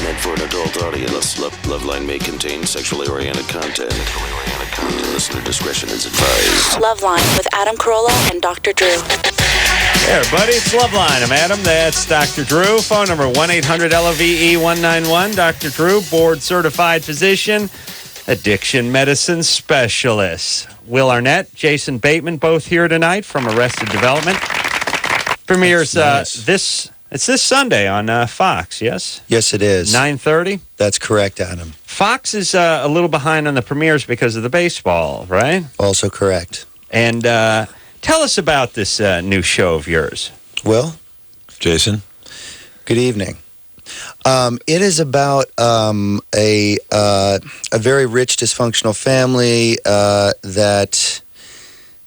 meant for an adult audience. LoveLine may contain sexually oriented content. Listener discretion is advised. LoveLine with Adam Carolla and Dr. Drew. Hey, everybody, it's LoveLine. I'm Adam. That's Dr. Drew. Phone number 1-800-LOVE-191. Dr. Drew, board-certified physician, addiction medicine specialist. Will Arnett, Jason Bateman, both here tonight from Arrested Development. Premieres nice. It's this Sunday on Fox, yes? Yes, it is. 9:30? That's correct, Adam. Fox is a little behind on the premieres because of the baseball, right? Also correct. And tell us about this new show of yours. Will? Jason? Good evening. It is about a very rich, dysfunctional family that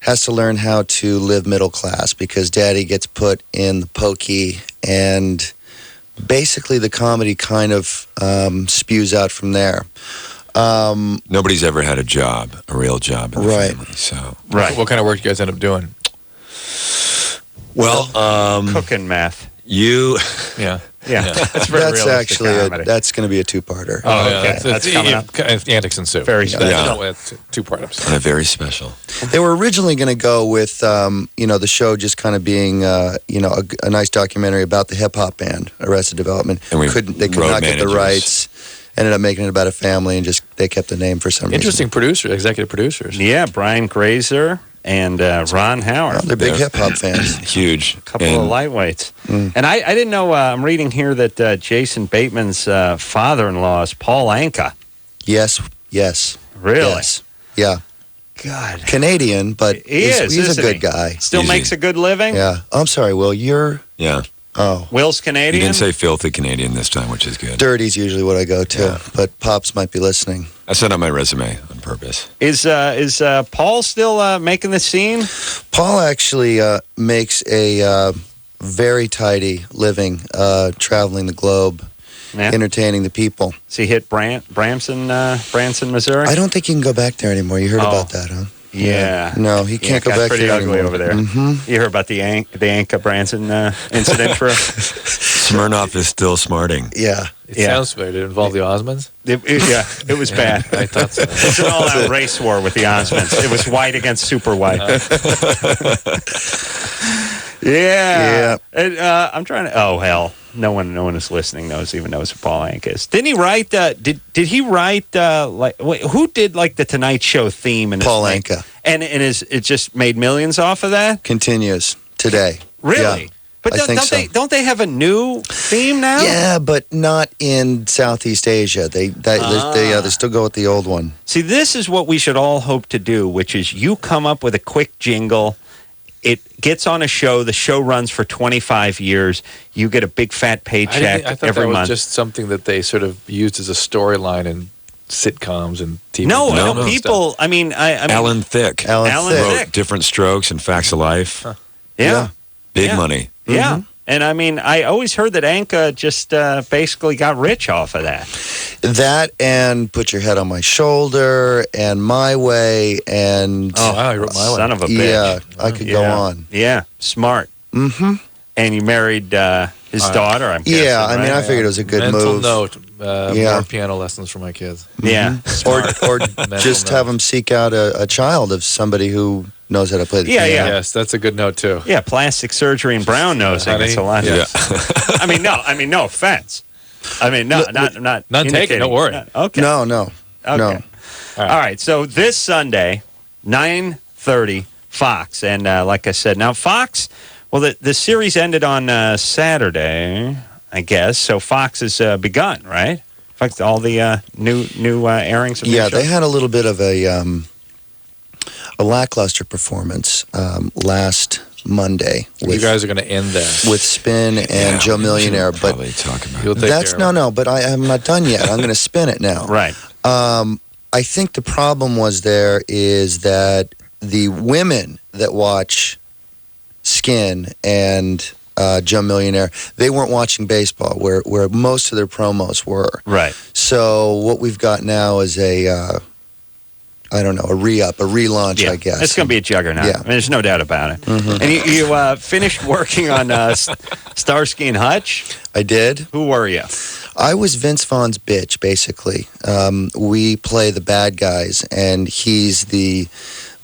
has to learn how to live middle class because daddy gets put in the pokey, and basically the comedy kind of spews out from there. Nobody's ever had a job, a real job in the Right. family. So, Right. What kind of work you guys end up doing? well, Cooking math. you... Yeah. Yeah, that's very That's realistic actually comedy. that's going to be a two-parter. Oh, okay. It's That's coming up. Antics and Soup. Very special. Yeah. It's two-part episode. They're very special. They were originally going to go with the show just kind of being a nice documentary about the hip hop band Arrested Development. And They could road not get the managers. rights. Ended up making it about a family, and just they kept the name for some reason. Interesting producer, executive producers. Yeah, Brian Grazer and Ron Howard. Well, they're big They're- hip hop fans. Huge. A couple And of lightweights. Mm. And I didn't know, I'm reading here that Jason Bateman's father-in-law is Paul Anka. Yes. Really? Yes. Yeah. God. Canadian, but he's a isn't good he? guy. Still Easy. makes a good living? Yeah. I'm sorry, Will. You're Yeah. Will's You Canadian? didn't say filthy Canadian this time, which is good. Dirty's usually what I go to, Yeah. but Pops might be listening. I sent out my resume on purpose. Is Paul still making the scene? Paul actually makes a very tidy living, traveling the globe, Yeah. entertaining the people. Does he hit Branson, Missouri? I don't think he can go back there anymore. You heard Oh. about that, huh? Yeah. No, he can't go got back pretty there ugly anymore. over there. Mm-hmm. You heard about the Anka Branson incident, Drew? Smirnoff is still smarting. Yeah. It Yeah. sounds familiar. Did it involve the Osmonds? It was bad. I thought so. It's an all-out race war with the Osmonds. It was white against super white. Yeah. I'm trying to. Oh hell, no one is listening. Even knows who Paul Anka is. Didn't he write? Did he write? Who did the Tonight Show theme? In Paul his thing? Anka. And it just made millions off of that. Continues today. Really? Yeah. But I think so. don't they have a new theme now? Yeah, but not in Southeast Asia. They still go with the old one. See, this is what we should all hope to do, which is you come up with a quick jingle. It gets on a show. The show runs for 25 years. You get a big fat paycheck I thought every that was month. just something that they sort of used as a storyline in sitcoms and TV. No, No. people. I mean, Alan Thicke Alan Alan Thicke. Thicke. Different Strokes and Facts of Life. yeah, Big Yeah. money. yeah. And I mean, I always heard that Anka just basically got rich off of that. That and Put Your Head on My Shoulder and My Way and Oh, wow, he wrote My Way. Son of a bitch. yeah, I could go Yeah. on. Yeah, smart. Mm-hmm. And you married his daughter. I'm guessing. Yeah, I mean, I right? figured it was a good Mental move. note. Yeah. More piano lessons for my kids. Yeah, Or Mental just note. have them seek out a child of somebody who knows how to play the Yeah, piano. yeah. Yes, that's a good note too. yeah. Plastic surgery and brown nosing. Honey, It's a lot. yeah. I mean, no offense. I mean, no, not None taken, indicating. don't worry. Okay. No. Okay. No. All right. So this Sunday, 9:30, Fox, and like I said, now Fox. Well, the series ended on Saturday, I guess. So Fox has begun, right? In fact, all the new airings. Of Yeah, the they show? had a little bit of a lackluster performance last Monday You with guys are going to end that. with Spin and Joe we Millionaire, should but probably talk about You'll it. take that's care of it. but I'm not done yet. I'm going to spin it now. Right. I think the problem is that the women that watch Skin and Joe Millionaire, they weren't watching baseball where most of their promos were. Right. So what we've got now is a re-up, a relaunch, Yeah. I guess. It's going to be a juggernaut. Yeah. I mean, there's no doubt about it. Mhm. And you finished working on Starsky and Hutch. I did. Who were you? I was Vince Vaughn's bitch, basically. We play the bad guys, and he's the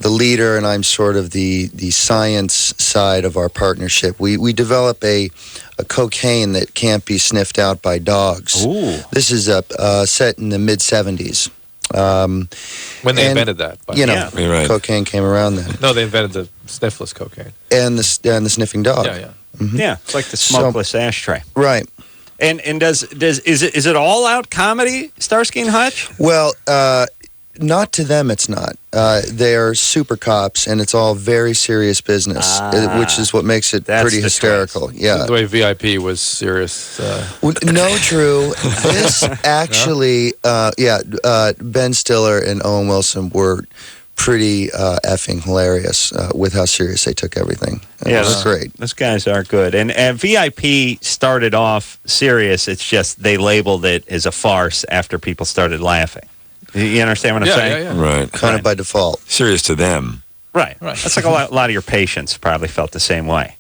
leader, and I'm sort of the science side of our partnership. We develop a cocaine that can't be sniffed out by dogs. Ooh. This is set in the mid-'70s. When they invented that. You know, Yeah. You're right. cocaine came around then. No, they invented the sniffless cocaine. And the sniffing dog. Yeah, yeah. Yeah, it's like the smokeless ashtray. Right. And is it all out comedy, Starsky and Hutch? Well, not to them, it's not. They're super cops, and it's all very serious business, which is what makes it That's pretty the hysterical. Yeah. The way VIP was serious. No, Drew. This actually, Ben Stiller and Owen Wilson were pretty effing hilarious with how serious they took everything. It was great. Those guys are good. And VIP started off serious. It's just they labeled it as a farce after people started laughing. You understand what I'm saying? Yeah. Right. Kind of by default. Serious to them. Right. Right. That's like a lot of your patients probably felt the same way.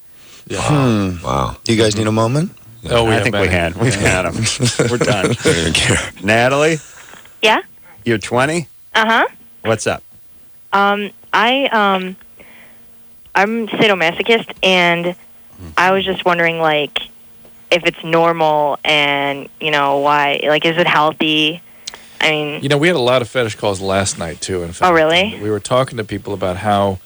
Yeah. Wow. Do you guys need a moment? Oh, I think we had. We've had them. We're done. I don't even care. Natalie, Yeah. you're 20? Uh-huh. What's up? I'm sadomasochist, and I was just wondering, like, if it's normal and, why, like, is it healthy? I mean... we had a lot of fetish calls last night, too. In fact. Oh, really? We were talking to people about how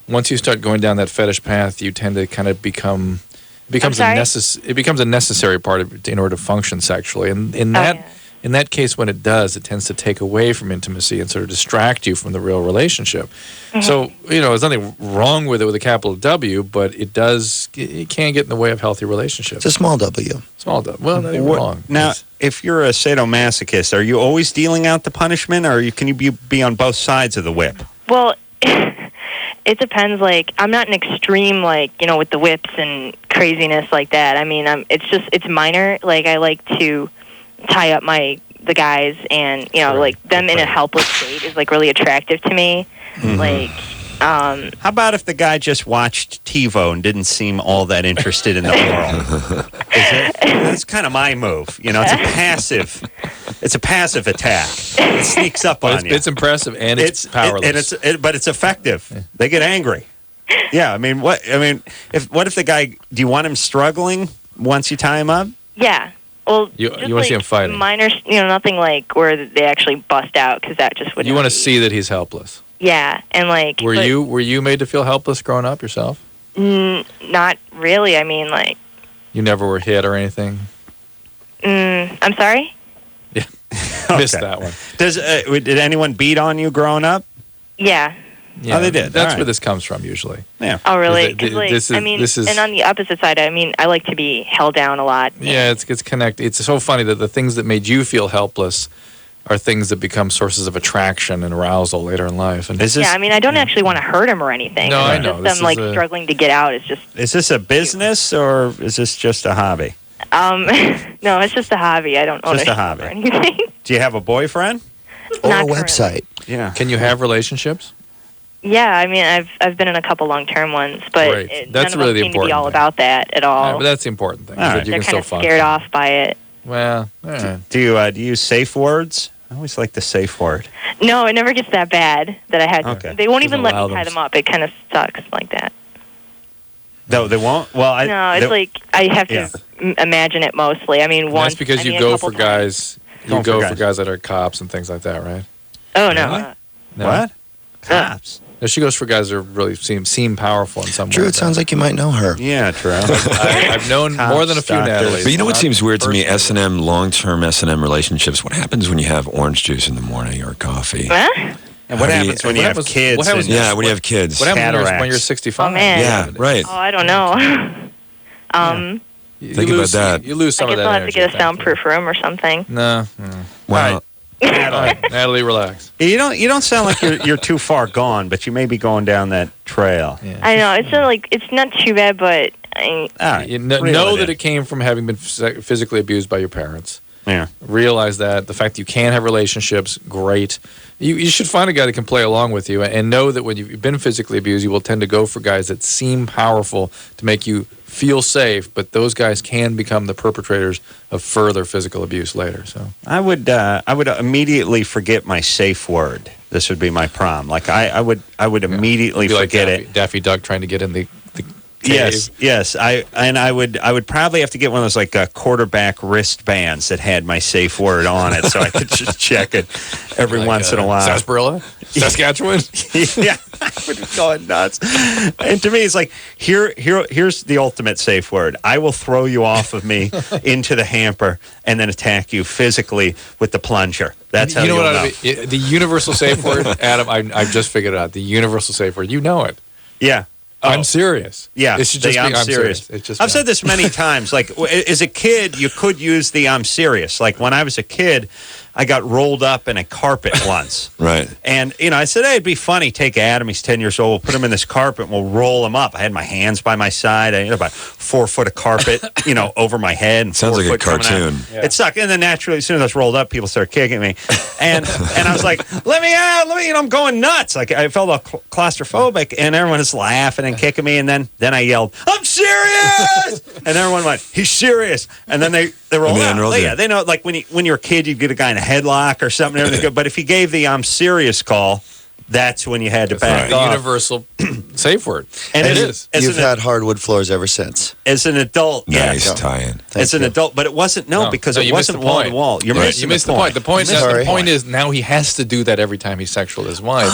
once you start going down that fetish path, you tend to kind of become... It becomes a necessary part of it in order to function sexually. And in that case, when it does, it tends to take away from intimacy and sort of distract you from the real relationship. Mm-hmm. So, there's nothing wrong with it with a capital W, but it can get in the way of healthy relationships. It's a small W. Small W. Well, not even wrong. Now, if you're a sadomasochist, are you always dealing out the punishment, or can you be on both sides of the whip? Well, it depends. Like, I'm not an extreme, like, with the whips and craziness like that. I mean, it's minor. Like, I like to tie up the guys, and like them in a helpless state is like really attractive to me. Mm-hmm. Like, how about if the guy just watched TiVo and didn't seem all that interested in the oral? That's kind of my move. It's a passive attack. It sneaks up on you. It's impressive and it's powerless. But it's effective. Yeah. They get angry. Yeah, what if the guy? Do you want him struggling once you tie him up? Yeah. Well, you want to see him fighting. Minor, nothing like where they actually bust out, because that just wouldn't. You want to see that he's helpless. Yeah, and like. Were you made to feel helpless growing up yourself? Not really. I mean, like. You never were hit or anything. I'm sorry. Yeah, missed that one. Did anyone beat on you growing up? Yeah. Yeah, they did. That's All where right. this comes from usually. Yeah. Oh, really? This is, and on the opposite side, I mean, I like to be held down a lot. Yeah, it's connected. It's so funny that the things that made you feel helpless are things that become sources of attraction and arousal later in life. And I mean, I don't actually want to hurt him or anything. No, I It's know. just them like struggling to get out. Is just. Is this a business or is this just a hobby? No, it's just a hobby. I don't own Just a shop hobby. or anything. Do you have a boyfriend? Or Not a website. Yeah. Can you have relationships? Yeah, I mean, I've been in a couple long-term ones, but Great. That's none really of the them seem to be important all thing. about that at all. Yeah, but that's the important thing. All right. That you They're can kind still of scared function. off by it. Well, all right. Do you use safe words? I always like the safe word. No, it never gets that bad that I had. Okay. They won't even let allow me tie them. them up. It kind of sucks like that. No, they won't. Well, No, it's like I have to imagine it mostly. I mean, once. That's because I you mean, a go couple for times. guys. You go for guys that are cops and things like that, right? Oh no. Really? No? What? Cops. No, she goes for guys that really seem powerful in some way. Drew, it sounds like you might know her. Yeah, true. I've known Cops, more than a few doctors. Natalies. But you know what Not seems weird to me? personally. S&M, long-term S&M relationships. What happens when you have orange juice in the morning or coffee? Huh? And what How do you- happens when what you have happens- kids? what happens- and- Yeah, when you have kids. What happens when Cataracts. you're 65? Oh, man. Yeah, right. Oh, I don't know. Think about that. You lose I some guess of that I'll have to energy, get a thankfully. soundproof room or something. No. Well, All right, Natalie, relax. You don't sound like you're too far gone, but you may be going down that trail. Yeah. I know it's not too bad, but All right. You Reel know it that in. it came from having been physically abused by your parents. Yeah. Realize that the fact that you can have relationships, great. You should find a guy that can play along with you, and know that when you've been physically abused, you will tend to go for guys that seem powerful to make you feel safe, but those guys can become the perpetrators of further physical abuse later. So I would immediately forget my safe word. This would be my prom. Like I would immediately forget like Daffy Duck trying to get in the cave. Yes. I would probably have to get one of those like quarterback wristbands that had my safe word on it, so I could just check it every once in a while. Sarsaparilla, Saskatchewan. Yeah, I would be going nuts. And to me, it's like here's the ultimate safe word. I will throw you off of me into the hamper and then attack you physically with the plunger. That's how you know. The universal safe word, Adam. I've just figured it out. The universal safe word. You know it. Yeah. I'm serious. Yeah, it should just be I'm serious. I've said this many times. Like, as a kid, you could use the I'm serious. Like, when I was a kid, I got rolled up in a carpet once. Right. And, I said, hey, it'd be funny. Take Adam. He's 10 years old. We'll put him in this carpet and we'll roll him up. I had my hands by my side. I had about 4 foot of carpet, over my head. And sounds like a cartoon. Yeah. It sucked. And then naturally, as soon as I was rolled up, people started kicking me. And I was like, let me out. I'm going nuts. Like, I felt all claustrophobic. And everyone was laughing and kicking me. And then I yelled, I'm serious. And everyone went, he's serious. And then they rolled out. Yeah, they know, like, when you're a kid, you'd get a guy in a headlock or something. Everything's good. But if he gave the I'm serious call, that's when you had to back off. Universal safe word. And it is. You've had hardwood floors ever since. As an adult, nice tie-in. As an adult, but it wasn't because it wasn't wall to wall. You missed the point. The point is now he has to do that every time he's sexual with his wife.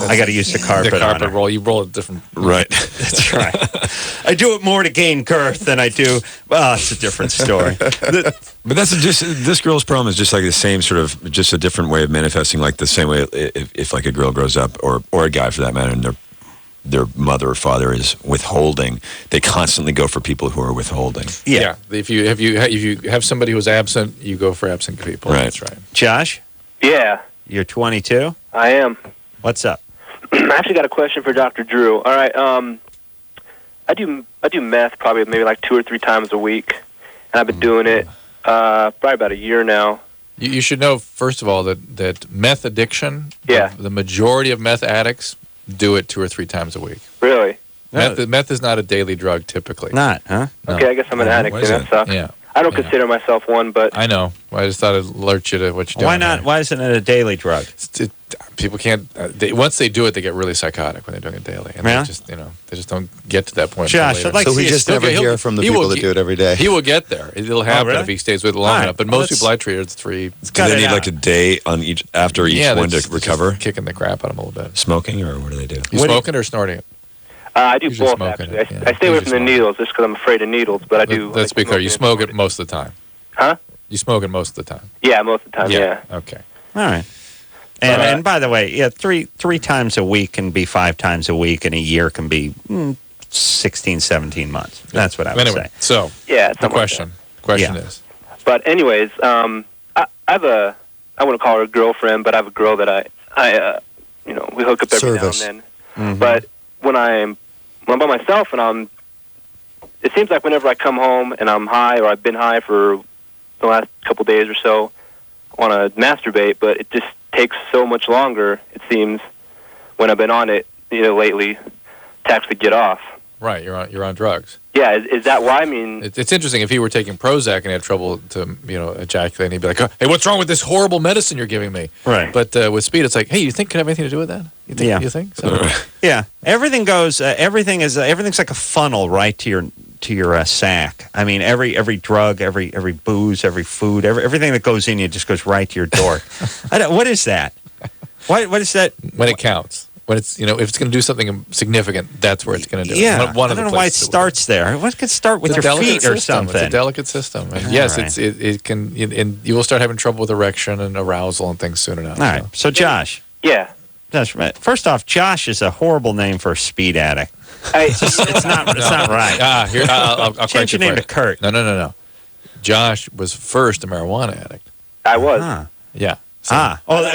I got to use the carpet. The carpet on her. roll. You roll it different. Right. That's right. I do it more to gain girth than I do. Well, it's a different story. But that's this girl's problem is just like the same sort of, just a different way of manifesting, like the same way if like a girl grows up, or a guy for that matter, and their mother or father is withholding, they constantly go for people who are withholding. Yeah. If you have somebody who's absent, you go for absent people. Right. That's right. Josh? Yeah. You're 22? I am. What's up? I actually got a question for Dr. Drew. All right. I do meth probably maybe like 2 or 3 times a week, and I've been doing it probably about a year now. You should know, first of all, that meth addiction, yeah, the majority of meth addicts do it 2 or 3 times a week. Really? Meth is not a daily drug typically. Not, huh? No. Okay, I guess I'm an addict, and that sucks. Yeah. I don't consider myself one, but... I know. I just thought I'd alert you to what you're doing. Why not? Why isn't it a daily drug? People can't... once they do it, they get really psychotic when they're doing it daily. And they just don't get to that point. Josh, I'd like so we just never hear from the people that do it every day. He will get there. It'll happen if he stays with it long enough. But most people I treat, it's 3... Do they need like a day on after each one to recover? Just kicking the crap out of them a little bit. Smoking, or what do they do? You smoking or snorting it? I do both, actually. I stay away from the needles just because I'm afraid of needles, but I do... Let's be clear. You smoke it most of the time. Huh? You smoke it most of the time. Yeah, most of the time, yeah. Okay. All right. And by the way, three times a week can be 5 times a week, and a year can be 16, 17 months. That's what I would say. So, yeah, the question is... But anyways, I have I wouldn't call her a girlfriend, but I have a girl that I we hook up every now and then. Mm-hmm. But when I'm by myself and it seems like whenever I come home and I'm high, or I've been high for the last couple days or so, I want to masturbate, but it just takes so much longer, it seems, when I've been on it, lately, to actually get off. Right, you're on drugs. Yeah, is that why? I mean, it's interesting. If he were taking Prozac and had trouble to ejaculate, he'd be like, "Hey, what's wrong with this horrible medicine you're giving me?" Right. But with speed, it's like, "Hey, you think it could have anything to do with that? You think? So, yeah. Everything goes. Everything's like a funnel right to your sack. I mean, every drug, every booze, every food, everything that goes in you just goes right to your door. What is that? What is that? When it counts. When it's, if it's going to do something significant, that's where it's going to do it. Yeah, I don't know why it starts there. What could start with your feet or something? It's a delicate system. And yes, right. It can, and you will start having trouble with erection and arousal and things soon enough. All right. So Josh. Yeah. Josh, first off, Josh is a horrible name for a speed addict. It's not right. Here, I'll change your name to Kurt. No. Josh was first a marijuana addict. I was. Yeah.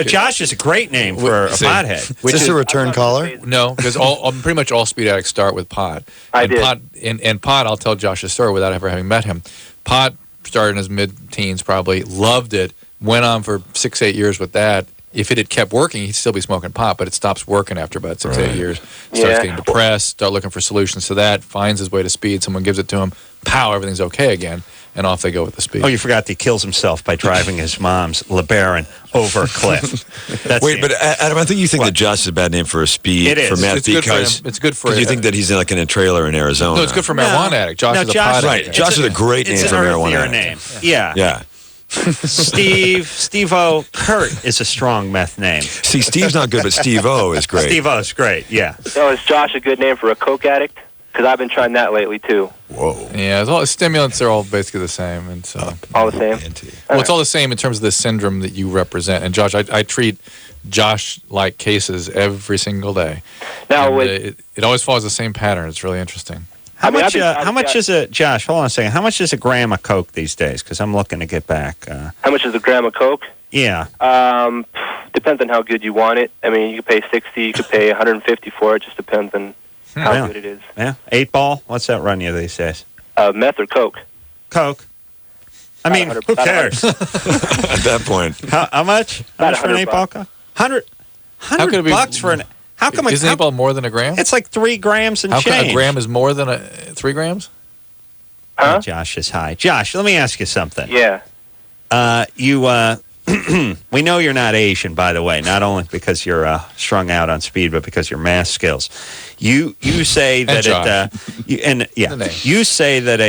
Josh is a great name for a pothead. Is this a return caller? No, because pretty much all speed addicts start with pot. I did. Pot, and pot, I'll tell Josh's story without ever having met him. Pot started in his mid-teens probably, loved it, went on for 6-8 years with that. If it had kept working, he'd still be smoking pot, but it stops working after about 6-8 years. Starts getting depressed, start looking for solutions to that, finds his way to speed, someone gives it to him, pow, everything's okay again, and off they go with the speed. Oh, you forgot that he kills himself by driving his mom's LeBaron over a cliff. Wait, but Adam, I think you think that Josh is a bad name for a speed It is. for meth It's good for because him. It's good for you think that he's in a trailer in Arizona. No, it's good for a marijuana addict. Josh is a pot Right, addict. Josh is a great name for a marijuana addict. name. Yeah. Yeah. Steve-O, Kurt is a strong meth name. See, Steve's not good, but Steve-O is great. Steve-O's great, yeah. Is Josh a good name for a coke addict? Because I've been trying that lately, too. Whoa. Yeah, all stimulants are all basically the same. And so, all the same? Well, it's all the same in terms of the syndrome that you represent. And Josh, I treat Josh-like cases every single day. Now, it always follows the same pattern. It's really interesting. How much is a, Josh, hold on a second, how much is a gram of Coke these days? Because I'm looking to get back. How much is a gram of Coke? Yeah. Depends on how good you want it. I mean, you could pay 60, you could pay 150 for it. Just depends on how good it is. Yeah. 8-ball? What's that run you these days? Meth or Coke? Coke. I mean, who cares? At that point. How much? How much for an 8-ball Coke? $100 bucks for an... How come Isn't 8-ball more than a gram? It's like 3 grams and change. How come a gram is more than 3 grams? Huh? Oh, Josh is high. Josh, let me ask you something. Yeah. We know you're not Asian, by the way, not only because you're strung out on speed, but because your math skills. You say that you say that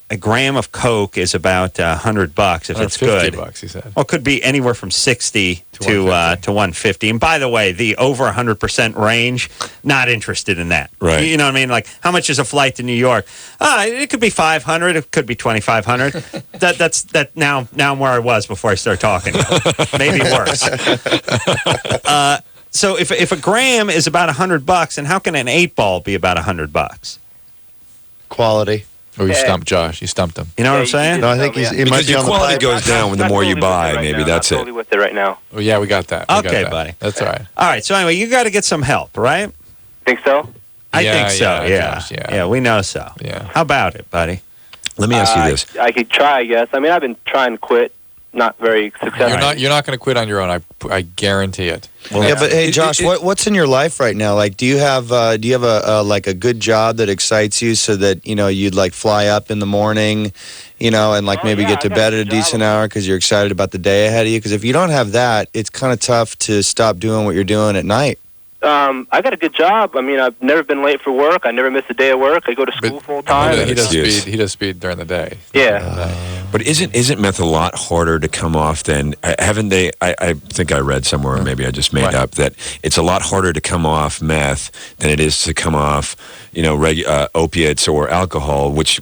a gram of Coke is about $100 if it's good. $50, he said. Well, it could be anywhere from 60 to 150. And by the way, the over 100% range, not interested in that. Right. You know what I mean? Like, how much is a flight to New York? It could be 500. It could be 2,500. That's now I'm where I was before I started talking. Maybe worse. So if a gram is about $100, and how can an 8-ball be about $100? Quality. Oh, you stumped Josh. You stumped him. You know what I'm saying? No, I think he might be your on the quality pipe. goes down with the more you buy, maybe. That's it. I'm totally with it right now. Oh, yeah, we got that. We got Okay, that. buddy. That's all right. All right. So anyway, you got to get some help, right? Think so? I think so. Yeah. Josh, Yeah, we know so. Yeah. How about it, buddy? Let me ask you this. I could try, I guess. I mean, I've been trying to quit. Not very successful. You're not going to quit on your own. I guarantee it. Well, yeah, but hey, Josh, what's in your life right now? Like, do you have a good job that excites you, so that you'd like fly up in the morning, and like maybe get to bed at a decent hour because you're excited about the day ahead of you? Because if you don't have that, it's kind of tough to stop doing what you're doing at night. I got a good job. I mean, I've never been late for work. I never miss a day of work. I go to school full time. He does speed during the day. Yeah. But isn't meth a lot harder to come off than, haven't they, I think I read somewhere, or maybe I just made up, that it's a lot harder to come off meth than it is to come off, opiates or alcohol, which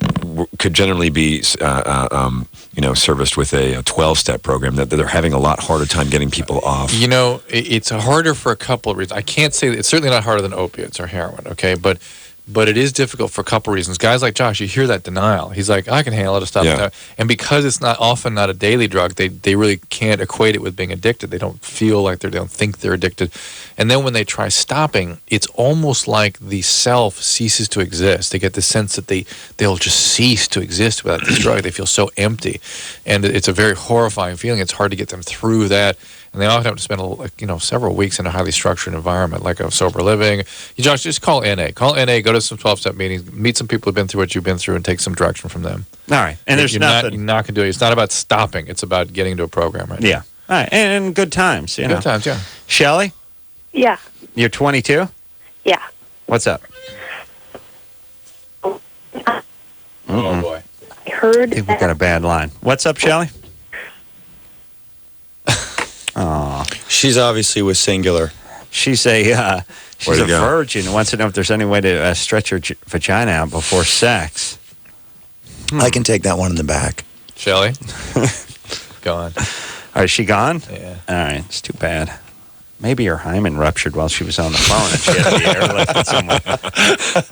could generally be, serviced with a 12-step program, that they're having a lot harder time getting people off. It's harder for a couple of reasons. I can't say it's certainly not harder than opiates or heroin, okay? But it is difficult for a couple of reasons. Guys like Josh, you hear that denial. He's like, I can handle it, stuff. Yeah. And because it's often not a daily drug, they really can't equate it with being addicted. They don't feel like they don't think they're addicted. And then when they try stopping, it's almost like the self ceases to exist. They get the sense that they'll just cease to exist without this drug. They feel so empty. And it's a very horrifying feeling. It's hard to get them through that. And they often have to spend several weeks in a highly structured environment, like a sober living. Josh, just call NA. Call NA, go to some 12-step meetings, meet some people who've been through what you've been through, and take some direction from them. All right. And there's nothing. You're not going to do it. It's not about stopping. It's about getting into a program right now. Yeah. All right. And good times, Good times, yeah. Shelly, Yeah. you're 22? Yeah. What's up? Oh, boy. I heard I think we got a bad line. What's up, Shelly? Oh, She's obviously with Singular. she's a virgin who wants to know if there's any way to stretch her vagina out before sex. I can take that one in the back. Shelly? Gone. All right, is she gone? Yeah. All right, it's too bad. Maybe her hymen ruptured while she was on the phone and she had the airlift with someone.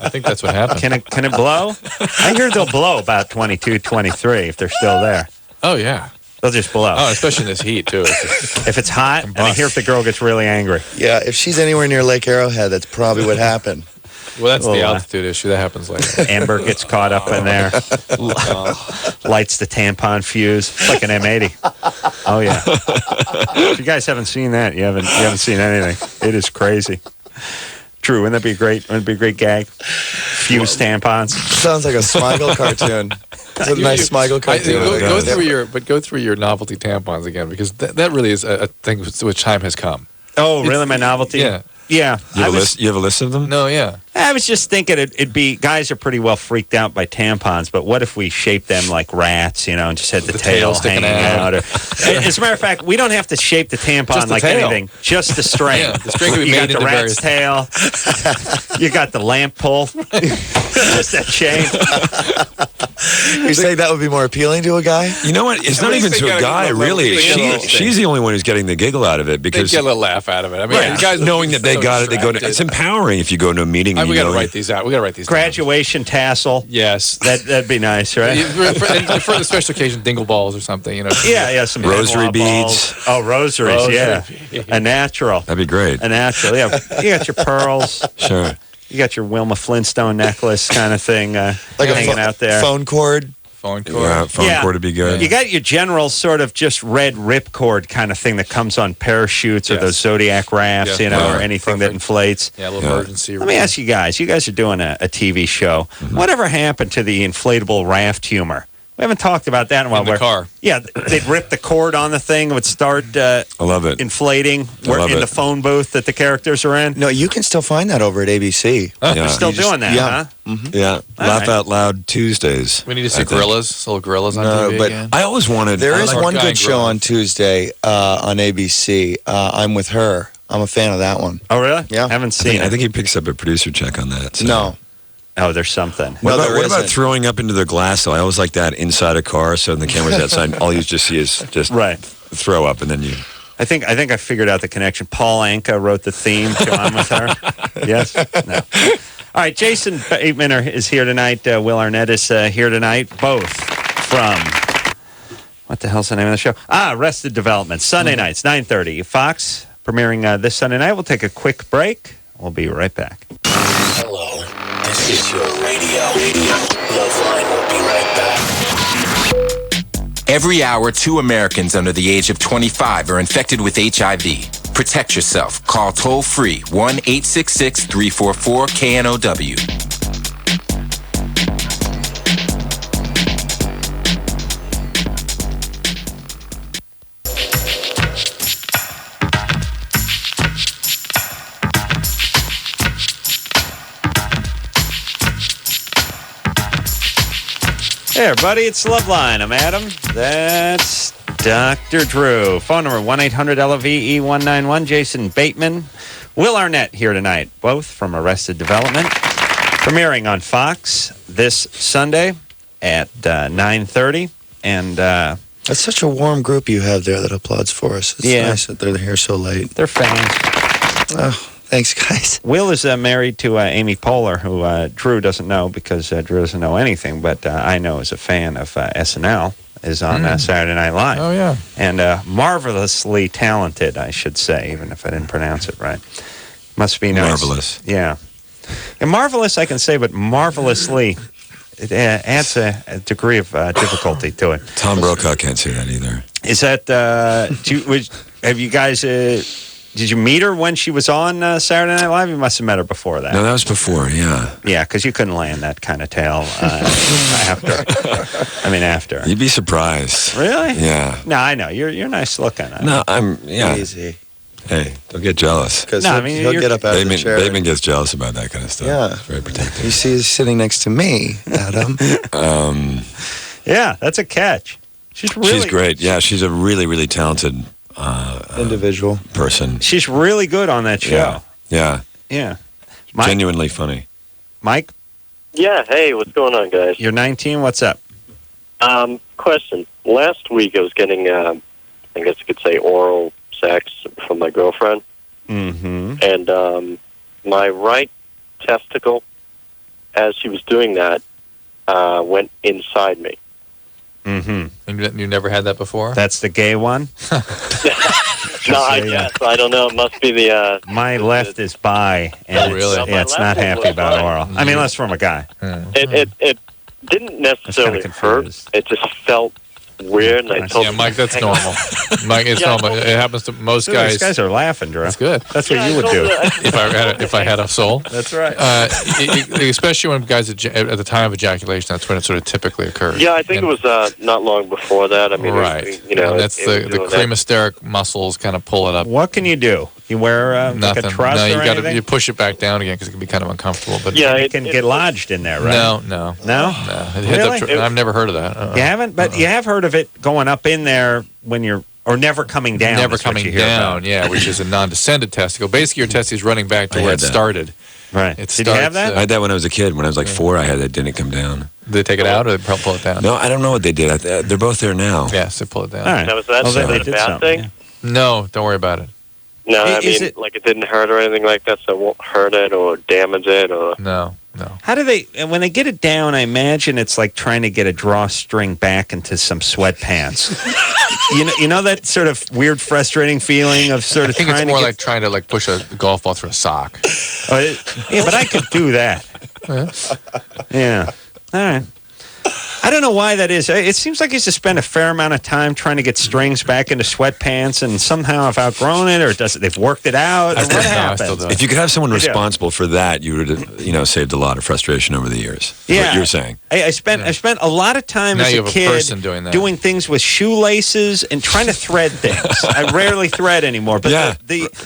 I think that's what happened. Can it blow? I hear they'll blow about 22, 23 if they're still there. Oh, yeah. They'll just blow. Oh, especially in this heat, too. If it's hot, and I hear if the girl gets really angry. Yeah, if she's anywhere near Lake Arrowhead, that's probably what happened. Well, that's the altitude issue. That happens later. Amber gets caught up in there. Lights the tampon fuse. It's like an M80. Oh, yeah. If you guys haven't seen that, you haven't seen anything. It is crazy. True. Wouldn't that be great? Wouldn't it be a great gag? Fuse tampons. Sounds like a Smigel cartoon. It's a nice Smigel cartoon. Go through your novelty tampons again, because that really is a thing which time has come. Oh, really? My novelty? Yeah. Yeah. You have a list of them? No, yeah. I was just thinking it'd be, guys are pretty well freaked out by tampons, but what if we shaped them like rats, and just had the tail hanging out? As a matter of fact, we don't have to shape the tampon like anything, just the string. Yeah, the string could be you made got the rat's tail, you got the lamp pole, just that chain. You say that would be more appealing to a guy? You know what? It's not even to a guy, really. She's the only one who's getting the giggle out of it, because they get a little laugh out of it. I mean, you guys knowing that they got it, it's empowering if you go to a meeting. We got to write these out. We got to write these graduation down. Tassel. Yes, that'd be nice, right? For the special occasion, dingle balls or something. Yeah, some rosary beads. Balls. Oh, rosaries, yeah. A natural. That'd be great. A natural, yeah. You got your pearls. Sure. You got your Wilma Flintstone necklace kind of thing hanging out there. Phone cord. Phone cord. Yeah, phone cord would be good. You got your general sort of just red ripcord kind of thing that comes on parachutes or those Zodiac rafts, or anything that inflates. Yeah, a little emergency. Let me ask you guys. You guys are doing a TV show. Mm-hmm. Whatever happened to the inflatable raft humor? We haven't talked about that in a while. In the car. Yeah, they'd rip the cord on the thing. It would start I love it. Inflating in the phone booth that the characters are in. No, you can still find that over at ABC. They're still doing that, huh? Mm-hmm. Yeah. Laugh Out Loud Tuesdays. We need to see gorillas. Little gorillas on TV but again. I always wanted... There is one good show on Tuesday on ABC. I'm With Her. I'm a fan of that one. Oh, really? Yeah. Haven't seen it. I think he picks up a producer check on that. So. No. Oh, there's something. What about throwing up into the glass, though? I always like that inside a car, so when the camera's outside, all you just see is just throw up, and then you... I think I figured out the connection. Paul Anka wrote the theme to I'm With Her. Yes? No. All right, Jason Bateman is here tonight. Will Arnett is here tonight. Both from... What the hell's the name of the show? Arrested Development. Sunday nights, 9:30. Fox, premiering this Sunday night. We'll take a quick break. We'll be right back. Hello. This is your radio. LoveLine will be right back. Every hour, 2 Americans under the age of 25 are infected with HIV. Protect yourself. Call toll-free 1-866-344-KNOW. Hey, everybody, it's LoveLine. I'm Adam. That's Dr. Drew. Phone number 1-800-LOVE-191. Jason Bateman. Will Arnett here tonight, both from Arrested Development. Premiering on Fox this Sunday at 9:30. And that's such a warm group you have there that applauds for us. It's nice that they're here so late. They're fans. Oh, thanks, guys. Will is married to Amy Poehler, who Drew doesn't know because Drew doesn't know anything, but I know is a fan of SNL, is on Saturday Night Live. Oh, yeah. And marvelously talented, I should say, even if I didn't pronounce it right. Must be nice. Marvelous. Yeah. And marvelous, I can say, but marvelously, it adds a degree of difficulty to it. Tom Brokaw can't say that either. Is that, have you guys... Did you meet her when she was on Saturday Night Live? You must have met her before that. No, that was before, yeah. Yeah, because you couldn't land that kind of tail after. You'd be surprised. Really? Yeah. No, I know. You're nice looking. No, yeah. Easy. Hey, don't get jealous. Because he'll get up out of the chair. Bateman gets jealous about that kind of stuff. Yeah. He's very protective. You see, he's sitting next to me, Adam. Yeah, that's a catch. She's great. Yeah, she's a really, really talented individual person. She's really good on that show. Yeah. Mike? Genuinely funny. Mike? Yeah, hey, what's going on, guys? You're 19, what's up? Question. Last week I was getting, I guess you could say, oral sex from my girlfriend. Mm-hmm. And my right testicle, as she was doing that, went inside me. And you never had that before? That's the gay one? No, I guess. I don't know. It must be the... My left is bi. And really? Yeah, it's not happy about oral. I mean, unless from a guy. It didn't necessarily hurt. It just felt weird. And I told yeah, Mike, that's normal. Mike, it's normal. It happens to most guys. These guys are laughing, Drew. That's good. That's what you would do. If I had a soul. That's right. Especially when guys at the time of ejaculation, that's when it sort of typically occurs. Yeah, I think it was not long before that. I mean, right. That's the cremasteric muscles kind of pull it up. What can you do? You wear nothing. Like a truss or anything? You push it back down again because it can be kind of uncomfortable. But yeah, it can get lodged in there, right? No. Really? I've never heard of that. You haven't, but you have heard of it going up in there when you're, or never coming down. Never coming down, yeah, which is a non-descended testicle. Basically, your testes running back to where it started. Right. Did you have that? I had that when I was a kid. When I was like 4, I had that. Didn't come down. Did they take it out or they pull it down? No, I don't know what they did. They're both there now. Yes, they pull it down. All right. Now, was that a bad thing? Yeah. No, don't worry about it. No, I mean, like it didn't hurt or anything like that, so it won't hurt it or damage it or... No. How do they, when they get it down, I imagine it's like trying to get a drawstring back into some sweatpants. you know that sort of weird, frustrating feeling of sort of I think it's more like trying to push a golf ball through a sock. Yeah, but I could do that. Yeah. All right. I don't know why that is. It seems like he's to spend a fair amount of time trying to get strings back into sweatpants, and somehow I've outgrown it, or they've worked it out. Or what happened? If you could have someone responsible for that, you would have, saved a lot of frustration over the years. Yeah, what you're saying. I spent a lot of time now as you a have kid a person doing that. doing things with shoelaces and trying to thread things. I rarely thread anymore, but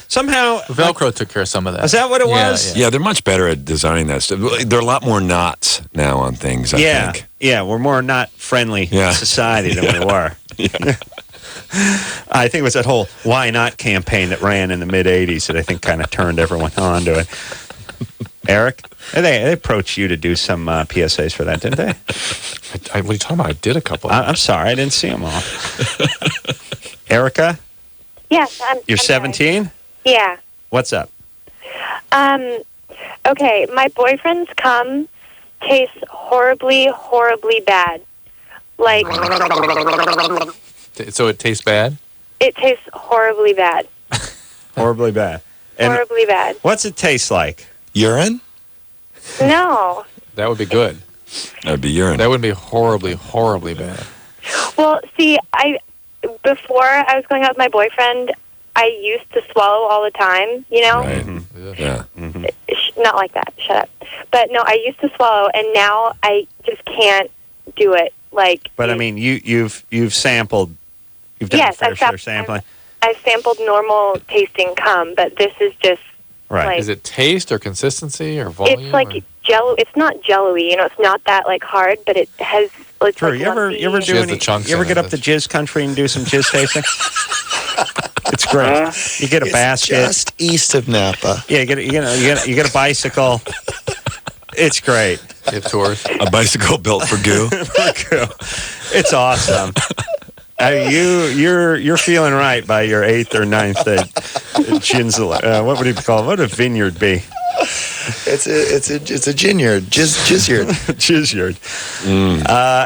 somehow Velcro took care of some of that. Is that what it was? Yeah, they're much better at designing that stuff. There are a lot more knots now on things. I think. Yeah, we're more not friendly society than we were. I think it was that whole "Why Not" campaign that ran in the mid '80s that I think kind of turned everyone on to it. Eric, they approached you to do some PSAs for that, didn't they? What are you talking about? I did a couple. I'm sorry, I didn't see them all. Erica? Yes, You're 17? Yeah. What's up? Okay, my boyfriend's cum tastes horribly, horribly bad. Like... So it tastes bad? It tastes horribly bad. Horribly bad. Horribly bad. What's it taste like? Urine? No. That would be good. That would be urine. That would be horribly, horribly bad. Well, see, before I was going out with my boyfriend, I used to swallow all the time, you know? Right. Mm-hmm. Yeah. Mm-hmm. Not like that. Shut up. But no, I used to swallow, and now I just can't do it. But I mean, you've sampled. You've done a fair share sampling. I've sampled normal tasting cum, but this is just right. Is it taste or consistency or volume? It's like jello. It's not jello-y. It's not that hard, but it has. It's True. Like you ever do any? You ever get up to Jizz Country and do some jizz tasting? It's great. You get a basket just east of Napa. Yeah, you get a bicycle. It's great. You have tours. A bicycle built for goo. It's awesome. You're feeling right by your 8th or 9th Ginsel. What would you call it? What would a vineyard be? It's a ginyard. Jizyard. Jizyard.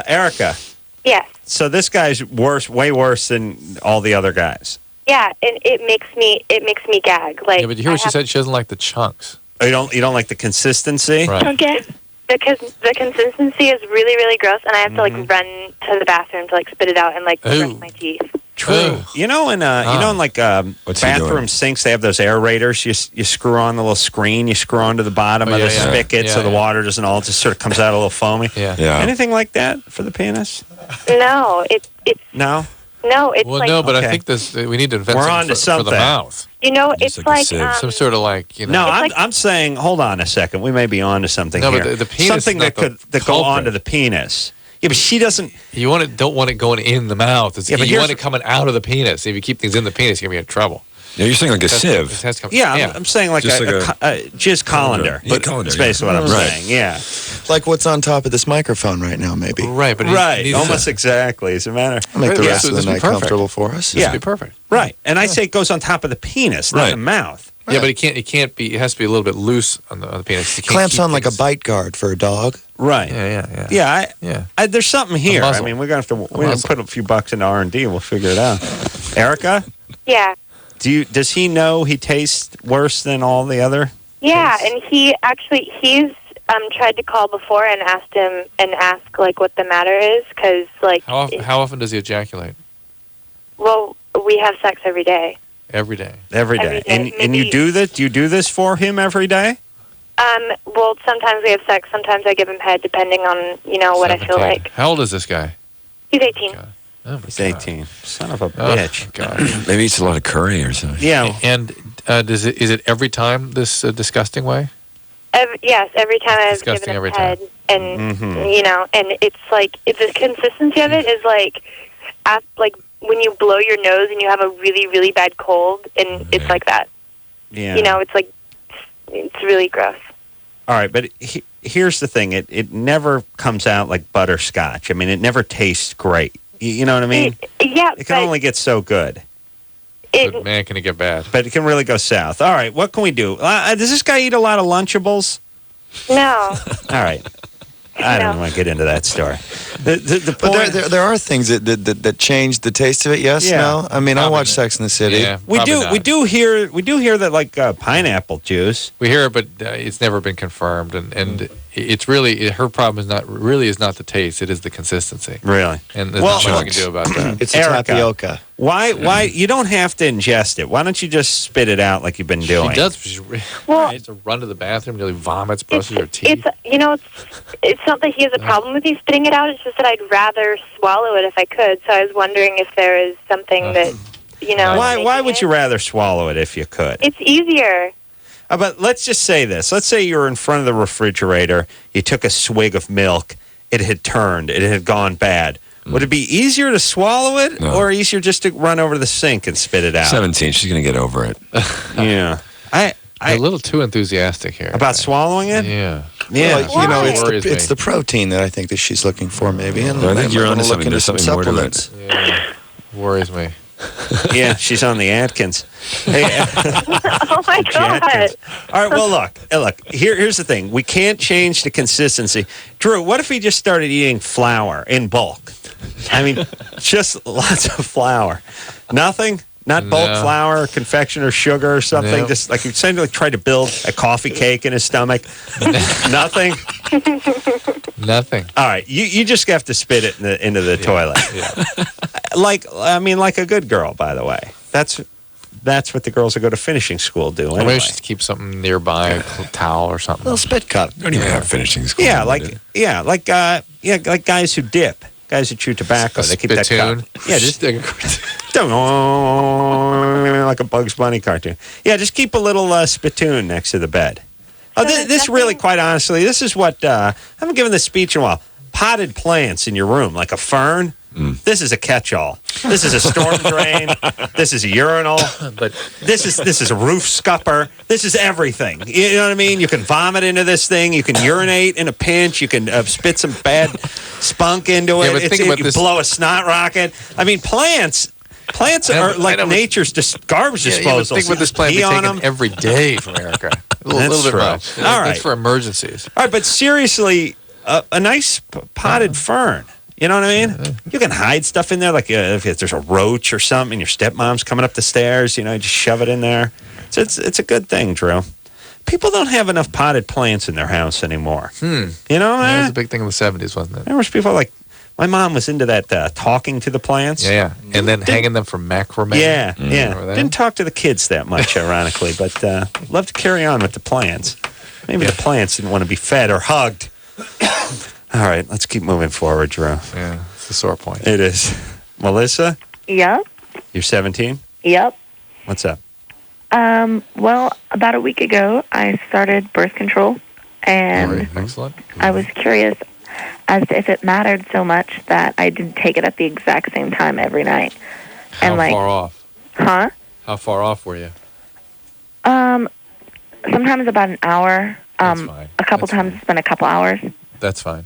Erica. Yes. So this guy's way worse than all the other guys. Yeah, and it makes me gag. Yeah, but you hear what she said? She doesn't like the chunks. Oh, you don't like the consistency? Right. Okay. Because the consistency is really, really gross, and I have to run to the bathroom to spit it out and brush my teeth. True. You know in bathroom sinks they have those aerators. You screw on the little screen. You screw onto the bottom of the spigot so the water doesn't all just sort of comes out a little foamy. Yeah. Anything like that for the penis? No, it's no. No, it's no, but I think we need to invent something for the mouth. It's like some sort of No, I'm saying, hold on a second. We may be on to something here. No, but the penis something that could go onto the penis. Yeah, but she doesn't. You don't want it going in the mouth. You want it coming out of the penis. If you keep things in the penis, you're gonna be in trouble. Yeah, you're saying like a sieve. I'm saying like a jizz colander. But colander, that's basically what I'm saying. Yeah, like what's on top of this microphone right now, maybe. Right, but almost exactly. As a matter, I'll make the rest of the night comfortable for us. This would be perfect. Right, and I say it goes on top of the penis, not the mouth. Yeah, but it can't be. It has to be a little bit loose on the penis. You can't Clamps keep on like a things- bite guard for a dog. Right. Yeah. There's something here. I muzzle. mean, we're gonna put a few bucks into R&D. We'll figure it out. Erica, Yeah. does he know he tastes worse than all the other? Yeah, and he's tried to call before and ask like what the matter is, because like How often does he ejaculate? well, we have sex every day. Every day. Every day. Every day, And you maybe- do this? Do you do this for him every day? Well, sometimes we have sex, sometimes I give him head, depending on what I feel 17. like. How old is this guy? He's 18. Oh, my He's God. 18. Son of a Oh, bitch. God. Maybe it's a lot of curry or something. Yeah. And is it every time this disgusting way? Yes, every time I've Disgusting given him every head, time. and Mhm. and it's like the consistency of it is like when you blow your nose and you have a really, really bad cold, and it's like that. Yeah. It's like it's really gross. All right, but here's the thing. It never comes out like butterscotch. I mean, it never tastes great. You know what I mean? Yeah, It can only get so good. But man, can it get bad? But it can really go south. All right, what can we do? Does this guy eat a lot of Lunchables? No. All right. I don't want to get into that story. The But point, there are things that change the taste of it. Yes, Yeah. no. I mean, I Probably watch not. Sex in the City. Yeah, we probably do not. we do hear that like pineapple juice. We hear it, but it's never been confirmed, and it's really her problem is not the taste; it is the consistency. Really? And there's Well- not much we can do about that. It's the Erica. tapioca. Why you don't have to ingest it? Why don't you just spit it out like you've been doing? She does. She needs to run to the bathroom, nearly vomits, brushes her teeth. It's not that he has a problem with you spitting it out. It's just that I'd rather swallow it if I could. So I was wondering if there is something that Why would you rather swallow it if you could? It's easier. But let's just say this. Let's say you're in front of the refrigerator. You took a swig of milk. It had turned. It had gone bad. Would it be easier to swallow it or easier just to run over to the sink and spit it out? 17. She's going to get over it. Yeah. You're a little too enthusiastic here. About swallowing it? Yeah. Yeah. Well, Worries me. it's the protein that I think that she's looking for, maybe. And I think you're I'm onto gonna look something. into There's some something more to that. supplements. Yeah. Worries me. Yeah, she's on the Atkins. Hey, Oh my God. Atkins. All right, well, look. Here's the thing. We can't change the consistency. Drew, what if he just started eating flour in bulk? I mean, just lots of flour. Nothing? Not bulk No. flour, confectioner, sugar, or something? No. Just like you're like try to build a coffee cake in his stomach? Nothing? Nothing. All right, you just have to spit it into the toilet. Yeah. Like a good girl, by the way. That's what the girls who go to finishing school do. Maybe Anyway. just keep something nearby, a towel or something. Little spit cup. Don't even have finishing school. Yeah, like guys who dip, guys who chew tobacco. They keep that Spittoon. cup. Yeah, just like a Bugs Bunny cartoon. Yeah, just keep a little spittoon next to the bed. Oh, this really, quite honestly, this is what I haven't given this speech in a while. Potted plants in your room, like a fern. This is a catch-all. This is a storm drain. This is a urinal. But This is a roof scupper. This is everything. You know what I mean? You can vomit into this thing. You can urinate in a pinch. You can spit some bad spunk into it. Yeah, but think about you this- blow a snot rocket. I mean, plants Yeah, are but like I know, but- nature's garbage disposal. think about this plant Pee be on taken them. every day from America. A little That's bit true. much. All right. That's for emergencies. All right, but seriously, a nice potted fern. You know what I mean? You can hide stuff in there, like if there's a roach or something, and your stepmom's coming up the stairs. You just shove it in there. So it's a good thing, Drew. People don't have enough potted plants in their house anymore. You know, That was a big thing in the 70s, wasn't it? there was people like my mom was into that talking to the plants. Yeah. And then hanging them from macrame. Yeah, Remember yeah. that? Didn't talk to the kids that much, ironically, but loved to carry on with the plants. Maybe the plants didn't want to be fed or hugged. All right, let's keep moving forward, Drew. Yeah, it's a sore point. It is. Melissa, Yep. you're 17? Yep. What's up? Well, about a week ago, I started birth control, and All right, excellent. I was curious as to if it mattered so much that I didn't take it at the exact same time every night. How far off? Huh? How far off were you? Sometimes about an hour. That's fine. A couple That's times it's been a couple hours. That's fine.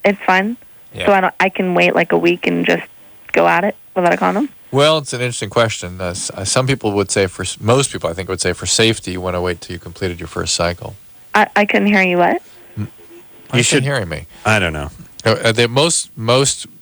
It's fine. Yeah. So I can wait like a week and just go at it without a condom. Well, it's an interesting question. Some people would say, most people I think would say for safety, you want to wait till you completed your first cycle. I couldn't hear you. What? You should hear me. I don't know. Most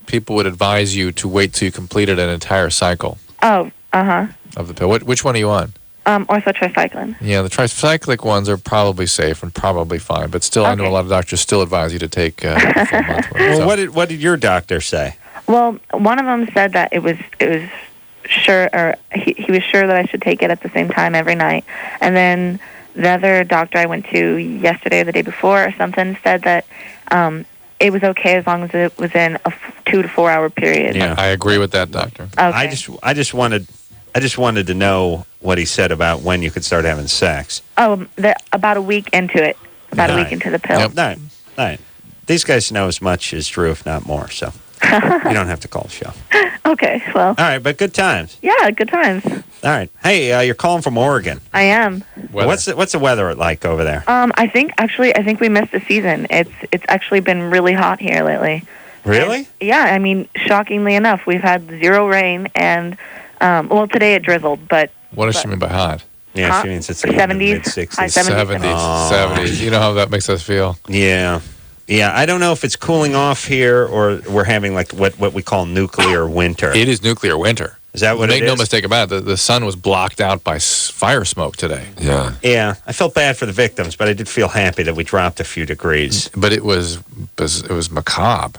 people would advise you to wait till you completed an entire cycle. Oh, of the pill. Which one are you on? Orthotricycline. Yeah, the tricyclic ones are probably safe and probably fine, but still, I know a lot of doctors still advise you to take a full month. Well, what did your doctor say? Well, one of them said that it was sure, or he was sure that I should take it at the same time every night, and then the other doctor I went to yesterday or the day before or something said that it was okay as long as it was in a 2 to 4 hour period. Yeah, I agree with that doctor. Okay. I just wanted to know what he said about when you could start having sex. Oh, about a week into it. About a week into the pill. Yep. All right. These guys know as much as Drew, if not more, so you don't have to call the show. Okay, well. All right, but good times. Yeah, good times. All right. Hey, you're calling from Oregon. I am. What's the weather like over there? I think we missed the season. It's actually been really hot here lately. Really? And, yeah, I mean, shockingly enough, we've had 0 rain and today it drizzled, but what does she mean by hot? Yeah, she means it's 70s, mid-60s. high 70s. 70s. You know how that makes us feel. Yeah. Yeah, I don't know if it's cooling off here or we're having like what we call nuclear winter. It is nuclear winter. Is that what it is? Make no mistake about it. The sun was blocked out by fire smoke today. Yeah. Yeah, I felt bad for the victims, but I did feel happy that we dropped a few degrees. But it was macabre.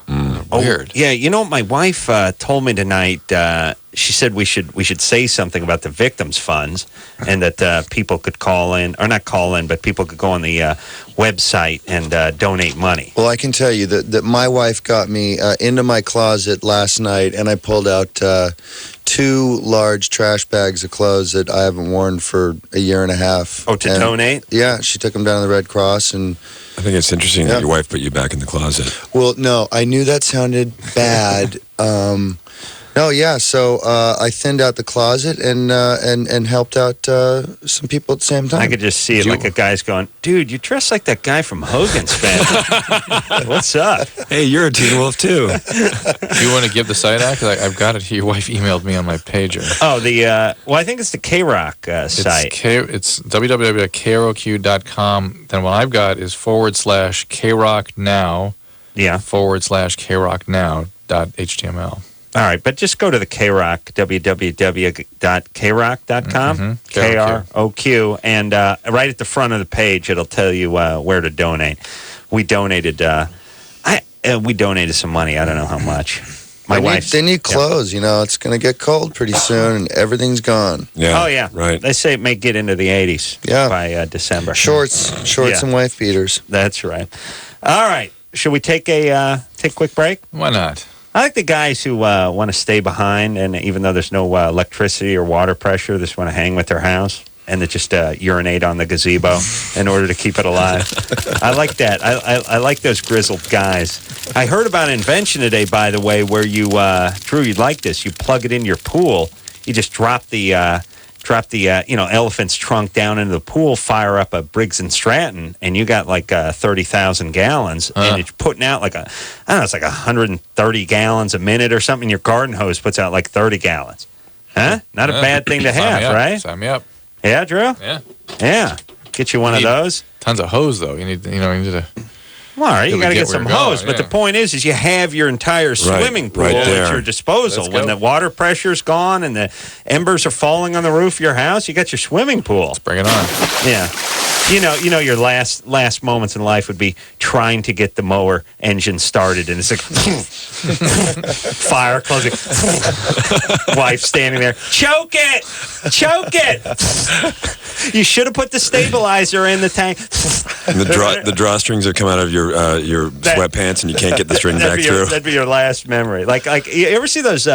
Weird. Yeah, you know what my wife told me tonight? She said we should say something about the victims' funds and that people could call in, or not call in, but people could go on the website and donate money. Well, I can tell you that my wife got me into my closet last night, and I pulled out 2 large trash bags of clothes that I haven't worn for a year and a half. Oh, to donate? Yeah, she took them down to the Red Cross, and I think it's interesting that your wife put you back in the closet. well, no, I knew that sounded bad. No, yeah. So I thinned out the closet and helped out some people at the same time. I could just see it like a guy's going, dude, you dress like that guy from Hogan's Family. What's up? Hey, you're a Teen Wolf too. Do you want to give the site out? Because I've got it here. Your wife emailed me on my pager. Oh, I think it's the KNRK site. It's www.krok.com. Then what I've got is /KROCKNOW. Yeah. /KROCKNOW.html. All right, but just go to the KNRK, www.krok.com, KROQ, and right at the front of the page, it'll tell you where to donate. We donated some money. I don't know how much. They need clothes. You know, it's going to get cold pretty soon, and everything's gone. Yeah. Oh, yeah. Right. They say it may get into the 80s by December. Shorts and wife beaters. That's right. All right. Should we take a quick break? Why not? I like the guys who want to stay behind, and even though there's no electricity or water pressure, they just want to hang with their house and they just urinate on the gazebo in order to keep it alive. I like that. I like those grizzled guys. I heard about an invention today, by the way, where you, Drew, you'd like this. You plug it in your pool. You just drop the elephant's trunk down into the pool, fire up a Briggs & Stratton, and you got like 30,000 gallons, and it's putting out like it's like 130 gallons a minute or something. Your garden hose puts out like 30 gallons. Huh? Not a bad thing to have, right? Sign me up. Yeah, Drew? Yeah. Get you one of those. Tons of hose, though. You need to... Well, all right, you got to get some hose. But the point is you have your entire swimming pool at your disposal. When the water pressure's gone and the embers are falling on the roof of your house, you got your swimming pool. Let's bring it on. Yeah. You know, your last moments in life would be trying to get the mower engine started, and it's like fire closing. Wife standing there, choke it. You should have put the stabilizer in the tank. And the drawstrings that come out of your sweatpants, and you can't get the string back through. That'd be your last memory. Like you ever see those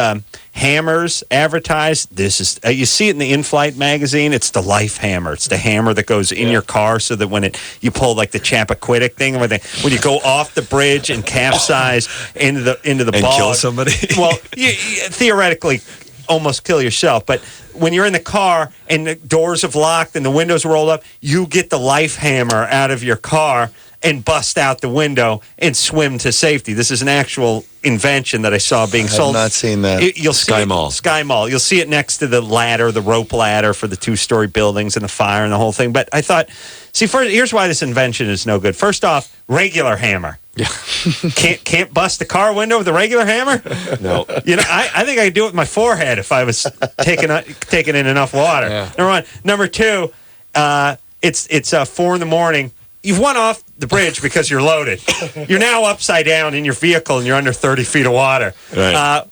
hammers advertised? This is you see it in the In-Flight magazine. It's the life hammer. It's the hammer that goes in your car so that when you pull like the Chappaquiddick thing, when you go off the bridge and capsize into the and bog, kill somebody. Well, you theoretically almost kill yourself, but when you're in the car and the doors have locked and the windows rolled up, you get the life hammer out of your car and bust out the window and swim to safety. This is an actual invention that I saw being sold. I've not seen that. You'll see Sky it, Mall. Sky Mall. You'll see it next to the ladder, the rope ladder for the 2-story buildings and the fire and the whole thing. But I thought, here's why this invention is no good. First off, regular hammer. Yeah. Can't bust the car window with a regular hammer? No. I think I could do it with my forehead if I was taking in enough water. Yeah. Number one. Number two, it's 4 a.m. You've won off the bridge because you're loaded. You're now upside down in your vehicle and you're under 30 feet of water. Right.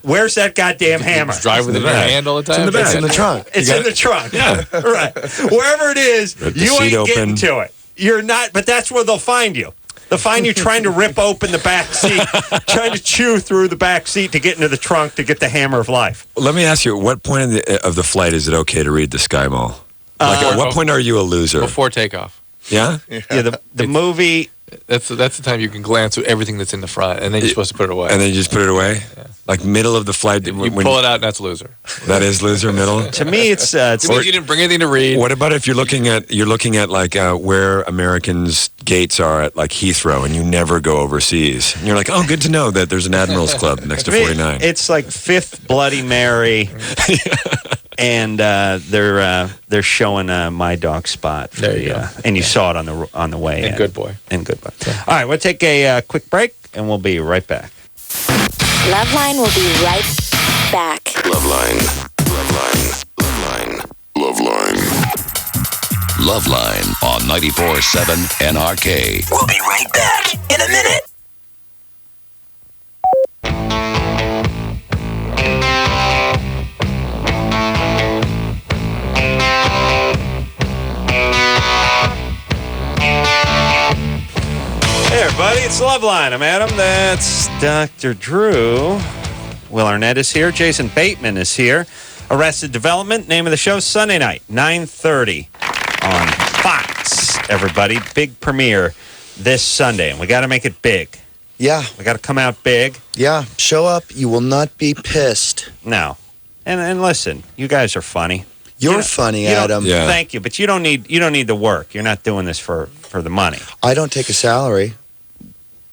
Where's that goddamn hammer? Just drive with it in your hand all the time. It's in the trunk. It's in the trunk. Yeah. Right. Wherever it is, Let the you seat ain't getting open. to it. You're not, but that's where they'll find you. They'll find you trying to rip open the back seat, trying to chew through the back seat to get into the trunk to get the hammer of life. Let me ask you, at what point of the flight is it okay to read the Sky Mall? At what point are you a loser? Before takeoff. Yeah? Yeah, the movie. That's the time you can glance at everything that's in the front, and then you're supposed to put it away. And then you just put it away? Yeah. Like middle of the flight? You pull it out, and that's loser. That is loser middle? To me, it's It means you didn't bring anything to read. What about if you're looking at like where Americans' gates are at like Heathrow, and you never go overseas? And you're like, oh, good to know that there's an Admirals Club next to 49. It's like Fifth Bloody Mary, and they're showing My Dog Spot. There you go. And you saw it on the way. And Good Boy. And Good Boy. All right, we'll take a quick break, and we'll be right back. LoveLine will be right back. LoveLine. LoveLine. LoveLine. LoveLine. LoveLine on 94.7 NRK. We'll be right back in a minute. Hey, everybody, it's LoveLine. I'm Adam. That's Dr. Drew. Will Arnett is here. Jason Bateman is here. Arrested Development, name of the show, Sunday night, 9:30 on Fox. Everybody, big premiere this Sunday, and we got to make it big. Yeah. We got to come out big. Yeah. Show up. You will not be pissed. No. And listen, you guys are funny. You're funny, Adam. Yeah. Thank you, but you don't need the work. You're not doing this for the money. I don't take a salary.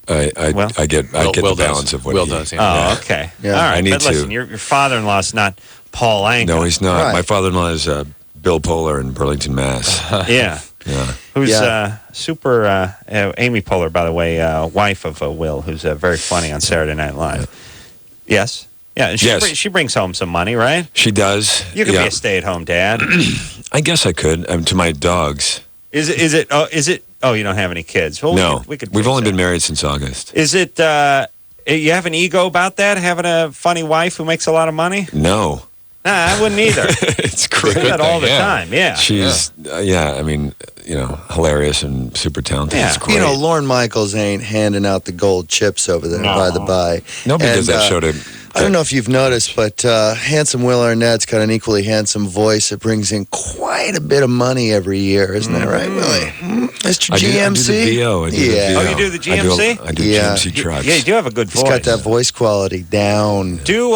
I get Will the balance does. of what Will he does. Oh, Yeah. okay. Yeah. All right. I need but listen, to. your father-in-law's not Paul Anka. No, he's not. Right. My father-in-law is Bill Poehler in Burlington, Mass. Yeah. Yeah. Who's super Amy Poehler, by the way, wife of Will, who's very funny on Saturday Night Live. Yes. Yeah. And she brings home some money, right? She does. You can be a stay-at-home dad. I guess I could. To my dogs. Is it? Oh, you don't have any kids. Well, No. we could We've only fix been married since August. Is it? You have an ego about that? Having a funny wife who makes a lot of money? No. Nah, I wouldn't either. It's great. I do that all the time. Yeah. She's, I mean, hilarious and super talented. Yeah. It's great. Lorne Michaels ain't handing out the gold chips over there, by the by. Nobody does that show to... I don't know if you've noticed, but handsome Will Arnett's got an equally handsome voice that brings in quite a bit of money every year. Isn't that right, Willie? Mr. GMC? I do the VO. Yeah. Oh, you do the GMC? I do GMC trucks. Yeah, you do have a good voice. He's got that voice quality down. Do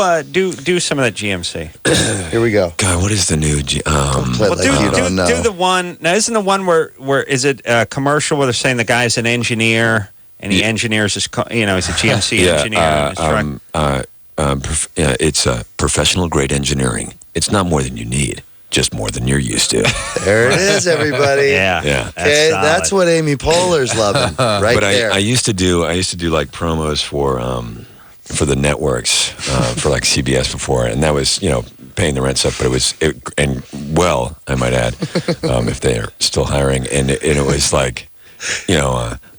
some of that GMC. Here we go. God, what is the new... Play like you don't know. Do the one... Now, isn't the one where is it a commercial where they're saying the guy's an engineer and he engineers his... he's a GMC engineer in his truck? It's professional grade engineering. It's not more than you need, just more than you're used to. There it is, everybody. Yeah. Okay, that's what Amy Poehler's loving, right but there. I used to do like promos for the networks for like CBS before, and that was paying the rent stuff. But I might add, if they're still hiring, and it was like,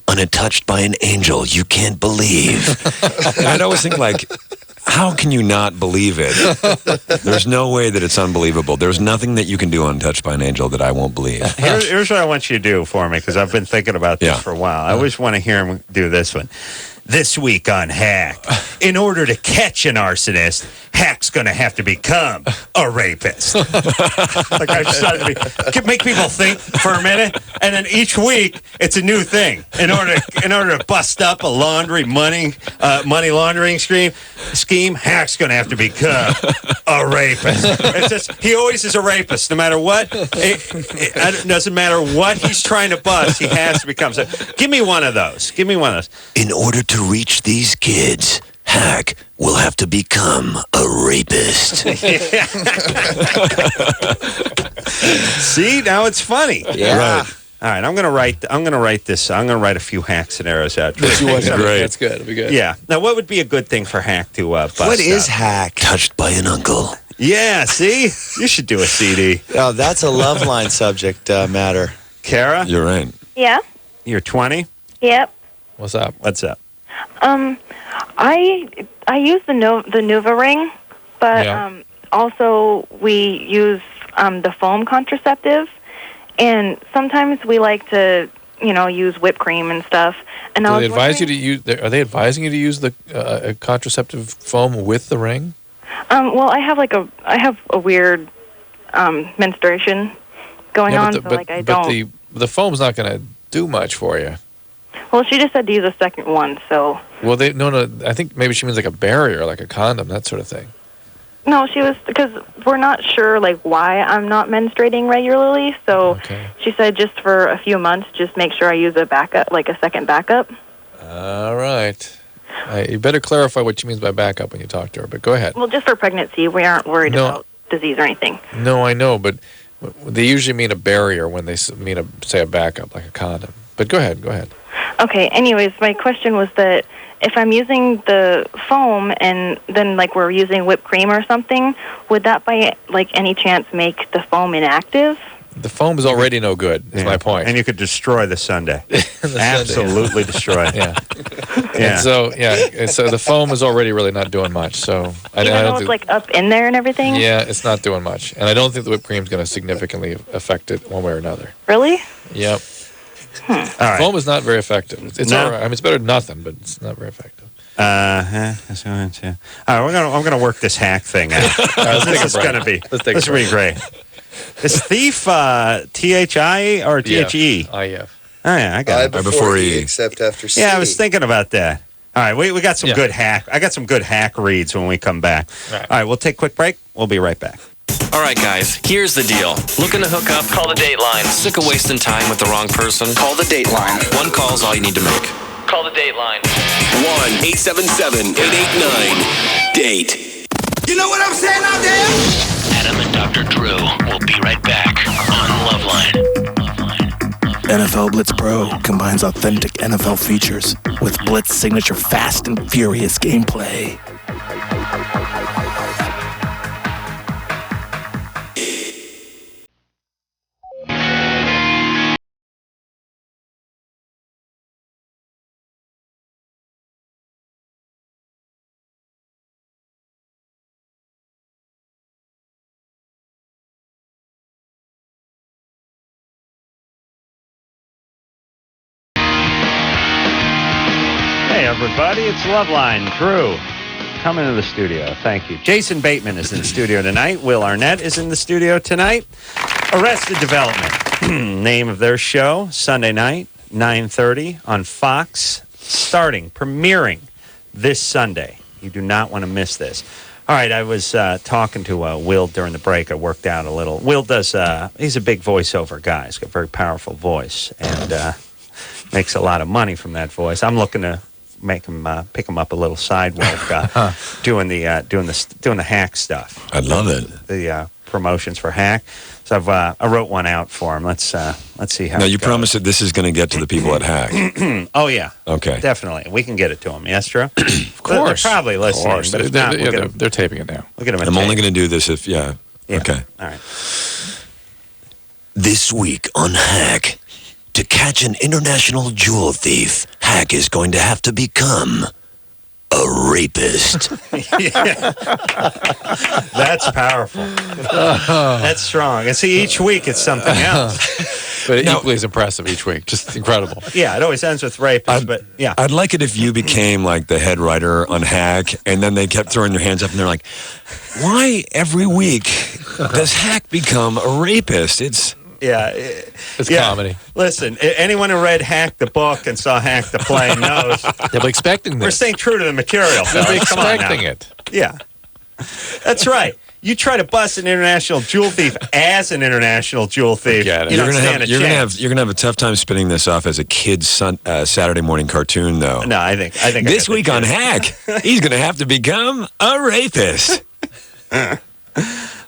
untouched by an angel, you can't believe. And I'd always think like, how can you not believe it? There's no way that it's unbelievable. There's nothing that you can do untouched by an angel that I won't believe. Here's what I want you to do for me, because I've been thinking about this for a while. I always want to hear him do this one. This week on Hack. In order to catch an arsonist, Hack's going to have to become a rapist. Like I've started to make people think for a minute, and then each week it's a new thing. In order to bust up a money laundering scheme, Hack's going to have to become a rapist. It's just, he always is a rapist, no matter what. It doesn't matter what he's trying to bust, he has to become. So, give me one of those. In order to reach these kids, Hack will have to become a rapist. See, now it's funny. Yeah. Right. All right, I'm gonna write this. I'm gonna write a few Hack scenarios out. Great. That's good. It'll be good. Yeah. Now, what would be a good thing for Hack to bust? What is up? Hack? Touched by an uncle. Yeah. See, you should do a CD. Oh, that's a LoveLine subject matter. Kara, You're right. Yeah. you're 20. Yep. What's up? What's up? I use the Nuva ring, but also we use the foam contraceptive, and sometimes we like to use whipped cream and stuff. And Do they advise you to use? Are they advising you to use the contraceptive foam with the ring? Well, I have a weird menstruation going on, so I don't. But the foam's not going to do much for you. Well, she just said to use a second one, so. Well, no. I think maybe she means like a barrier, like a condom, that sort of thing. No, she was, because we're not sure why I'm not menstruating regularly. So she said just for a few months, just make sure I use a backup, like a second backup. All right. You better clarify what she means by backup when you talk to her. But go ahead. Well, just for pregnancy, we aren't worried about disease or anything. No, I know, but they usually mean a barrier when they mean say a backup, like a condom. But go ahead. Okay. Anyways, my question was that if I'm using the foam and then we're using whipped cream or something, would that by any chance make the foam inactive? The foam is already no good, is my point. And you could destroy the sundae. Absolutely destroy it. Yeah. And so the foam is already really not doing much. So I don't think it's up in there and everything? Yeah, it's not doing much. And I don't think the whipped cream is going to significantly affect it one way or another. Really? Yep. All right. Foam is not very effective. It's all right. I mean, it's better than nothing, but it's not very effective. All right, I'm gonna work this Hack thing out. This is gonna be great. Is thief THI or THE? IF. Oh yeah, I got it. Before E, except after C. Yeah, I was thinking about that. All right, we got some good Hack. I got some good Hack reads when we come back. All right, we'll take a quick break. We'll be right back. All right, guys, here's the deal. Looking to hook up? Call the Dateline. Sick of wasting time with the wrong person? Call the Dateline. One call's all you need to make. Call the Dateline. 1-877-889-DATE. You know what I'm saying out there? Adam and Dr. Drew will be right back on LoveLine. NFL Blitz Pro combines authentic NFL features with Blitz signature fast and furious gameplay. Hey, everybody, it's LoveLine. Drew, come into the studio. Thank you. Jason Bateman is in the studio tonight. Will Arnett is in the studio tonight. Arrested Development, name of their show, Sunday night, 9:30 on Fox, premiering this Sunday. You do not want to miss this. All right, I was talking to Will during the break. I worked out a little. Will does, he's a big voiceover guy. He's got a very powerful voice and makes a lot of money from that voice. I'm looking to make him pick him up a little side work doing the Hack stuff. I love it. The promotions for Hack. So I wrote one out for him. Let's see how. Now it you goes. promise that this is going to get to the people at Hack. Oh yeah. Okay. Definitely, we can get it to them. Yes, Drew. Of course. They're probably listening, but if not, they're taping it now. We'll get them. I'm only going to do this if Yeah. Okay. All right. This week on Hack, to catch an international jewel thief, Hack is going to have to become a rapist. That's powerful. That's strong. And see, each week it's something else. But equally as impressive each week. Just incredible. Yeah, it always ends with rapists, but yeah. I'd like it if you became like the head writer on Hack, and then they kept throwing their hands up, and they're like, "Why every week does Hack become a rapist?" It's comedy. Listen, anyone who read Hack the book and saw Hack the play knows they'll be expecting this. We're staying true to the material. They'll be Come on expecting now. it. Yeah, that's right. You try to bust an international jewel thief as an international jewel thief. You're gonna have a tough time spinning this off as a kid's Saturday morning cartoon, though. No, I think this week on Hack, he's gonna have to become a rapist.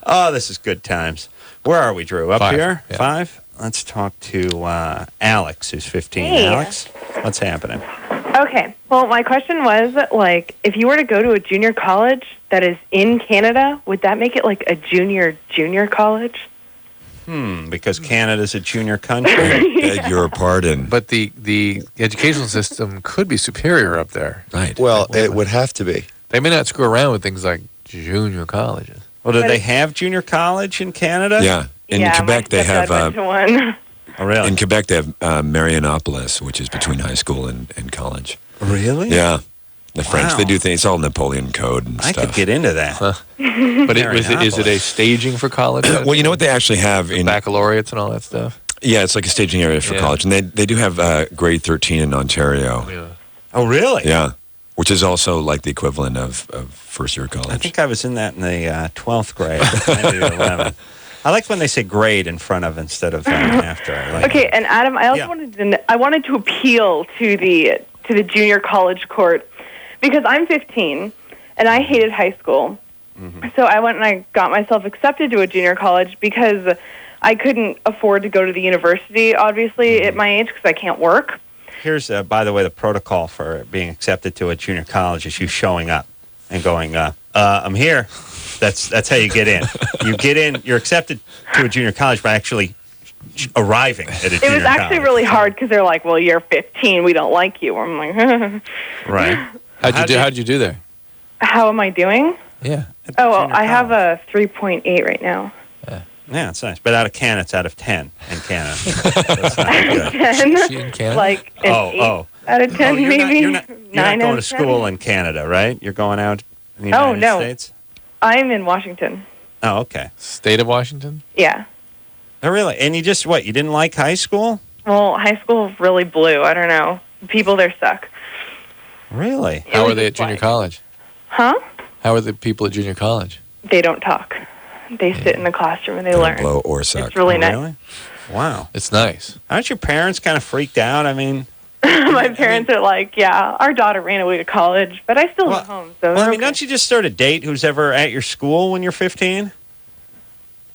Oh, this is good times. Where are we, Drew? Up 5. here? Yeah. 5? Let's talk to Alex, who's 15. Hey. Alex, what's happening? Okay. Well, my question was, like, if you were to go to a junior college that is in Canada, would that make it like a junior college? Because Canada's a junior country. Beg your pardon. But the educational system could be superior up there. Right. Well, it would have to be. They may not screw around with things like junior colleges. Well, do they have junior college in Canada? Yeah. In Quebec, they have. Went to one. Oh, really? In Quebec, they have Marianopolis, which is between high school and college. Really? Yeah. The French, Wow. they do things. It's all Napoleon Code and I stuff. could get into that. But is it a staging for college? Well, you know what they actually have in baccalaureates and all that stuff? Yeah, it's like a staging area for college. And they do have grade 13 in Ontario. Yeah. Oh, really? Yeah. Which is also like the equivalent of first year college. I think I was in that in the 12th grade, maybe 11th. I like when they say grade in front of instead of after. I like Okay, and Adam, I also wanted to appeal to the junior college court because I'm 15 and I hated high school. So I went and I got myself accepted to a junior college because I couldn't afford to go to the university, obviously, at my age because I can't work. Here's, by the way, the protocol for being accepted to a junior college is you showing up and going, I'm here. That's how you get in. You get in, you're accepted to a junior college by actually arriving at a junior college. It was actually really hard because they're like, well, you're 15, we don't like you. I'm like, right. How'd you do there? How am I doing? Yeah. Oh, well, I have a 3.8 right now. Yeah, it's nice. But out of Canada, it's out of 10 in Canada. That's not good. 10? in Canada? Like an 8 out of 10, you're maybe? You're not 9 going out to of 10? school in Canada, right? You're going out in the United no. States? I'm in Washington. Oh, okay. State of Washington? Yeah. Oh, really? And you just, you didn't like high school? Well, high school really blew. I don't know. People there suck. Really? How are they at junior college? Huh? How are the people at junior college? They don't talk. They sit in the classroom and they learn. Blow or suck. It's really nice. Really? Wow. It's nice. Aren't your parents kind of freaked out? I mean... My parents are like, yeah, our daughter ran away to college, but I still live home. So Well, I mean, don't you just start a date who's ever at your school when you're 15?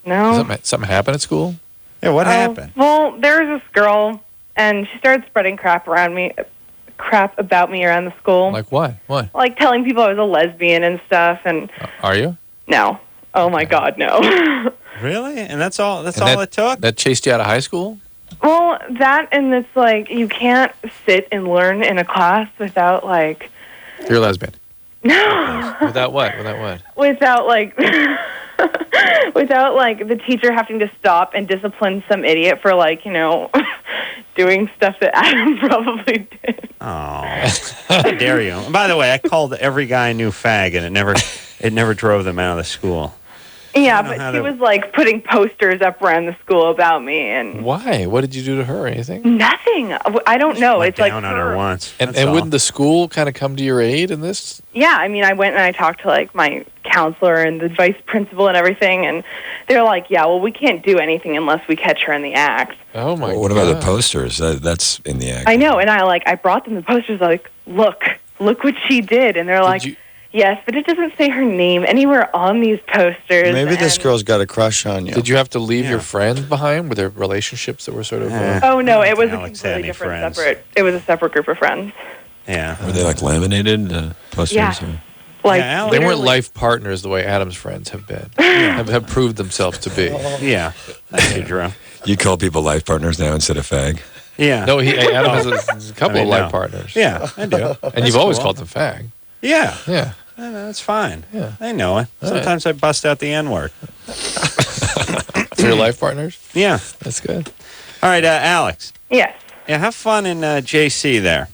No. Something happened at school? Yeah, what happened? Well, there was this girl, and she started spreading crap about me around the school. Like what? What? Like telling people I was a lesbian and stuff. And Are you? no, oh my God, no. Really? And that's all? That's And all it took? That chased you out of high school? Well, that and it's like you can't sit and learn in a class without like. You're a lesbian. No. Without what? Without what? Without like. Without like the teacher having to stop and discipline some idiot for like doing stuff that Adam probably did. Oh, how dare you! And by the way, I called every guy I knew fag, and it never drove them out of the school. Yeah, but she was like putting posters up around the school about me and. Why? What did you do to her? Anything? Nothing. I don't know. It's like down on her once. And wouldn't the school kind of come to your aid in this? Yeah, I mean, I went and I talked to like my counselor and the vice principal and everything, and they're like, "Yeah, well, we can't do anything unless we catch her in the act." Oh my! What about the posters? That's in the act. I know, and I brought them the posters. Like, look what she did, and they're like, "Yes, but it doesn't say her name anywhere on these posters." Maybe this girl's got a crush on you. Did you have to leave your friends behind? Were there relationships that were sort of? Oh no, it was a Alex had completely any different, friends? separate. It was a separate group of friends. Yeah. Were they like laminated posters? Yeah. Or? Like they weren't life partners the way Adam's friends have been. have proved themselves to be. Yeah. Thank you, Drew. You call people life partners now instead of fag? Yeah. No, Adam has a couple of life partners. Yeah, I do. And you've always called them fag. Yeah. Yeah. That's fine. Yeah. I know it. Sometimes I bust out the N-word. For your life partners? Yeah. That's good. All right, Alex. Yes. Yeah, have fun in JC there.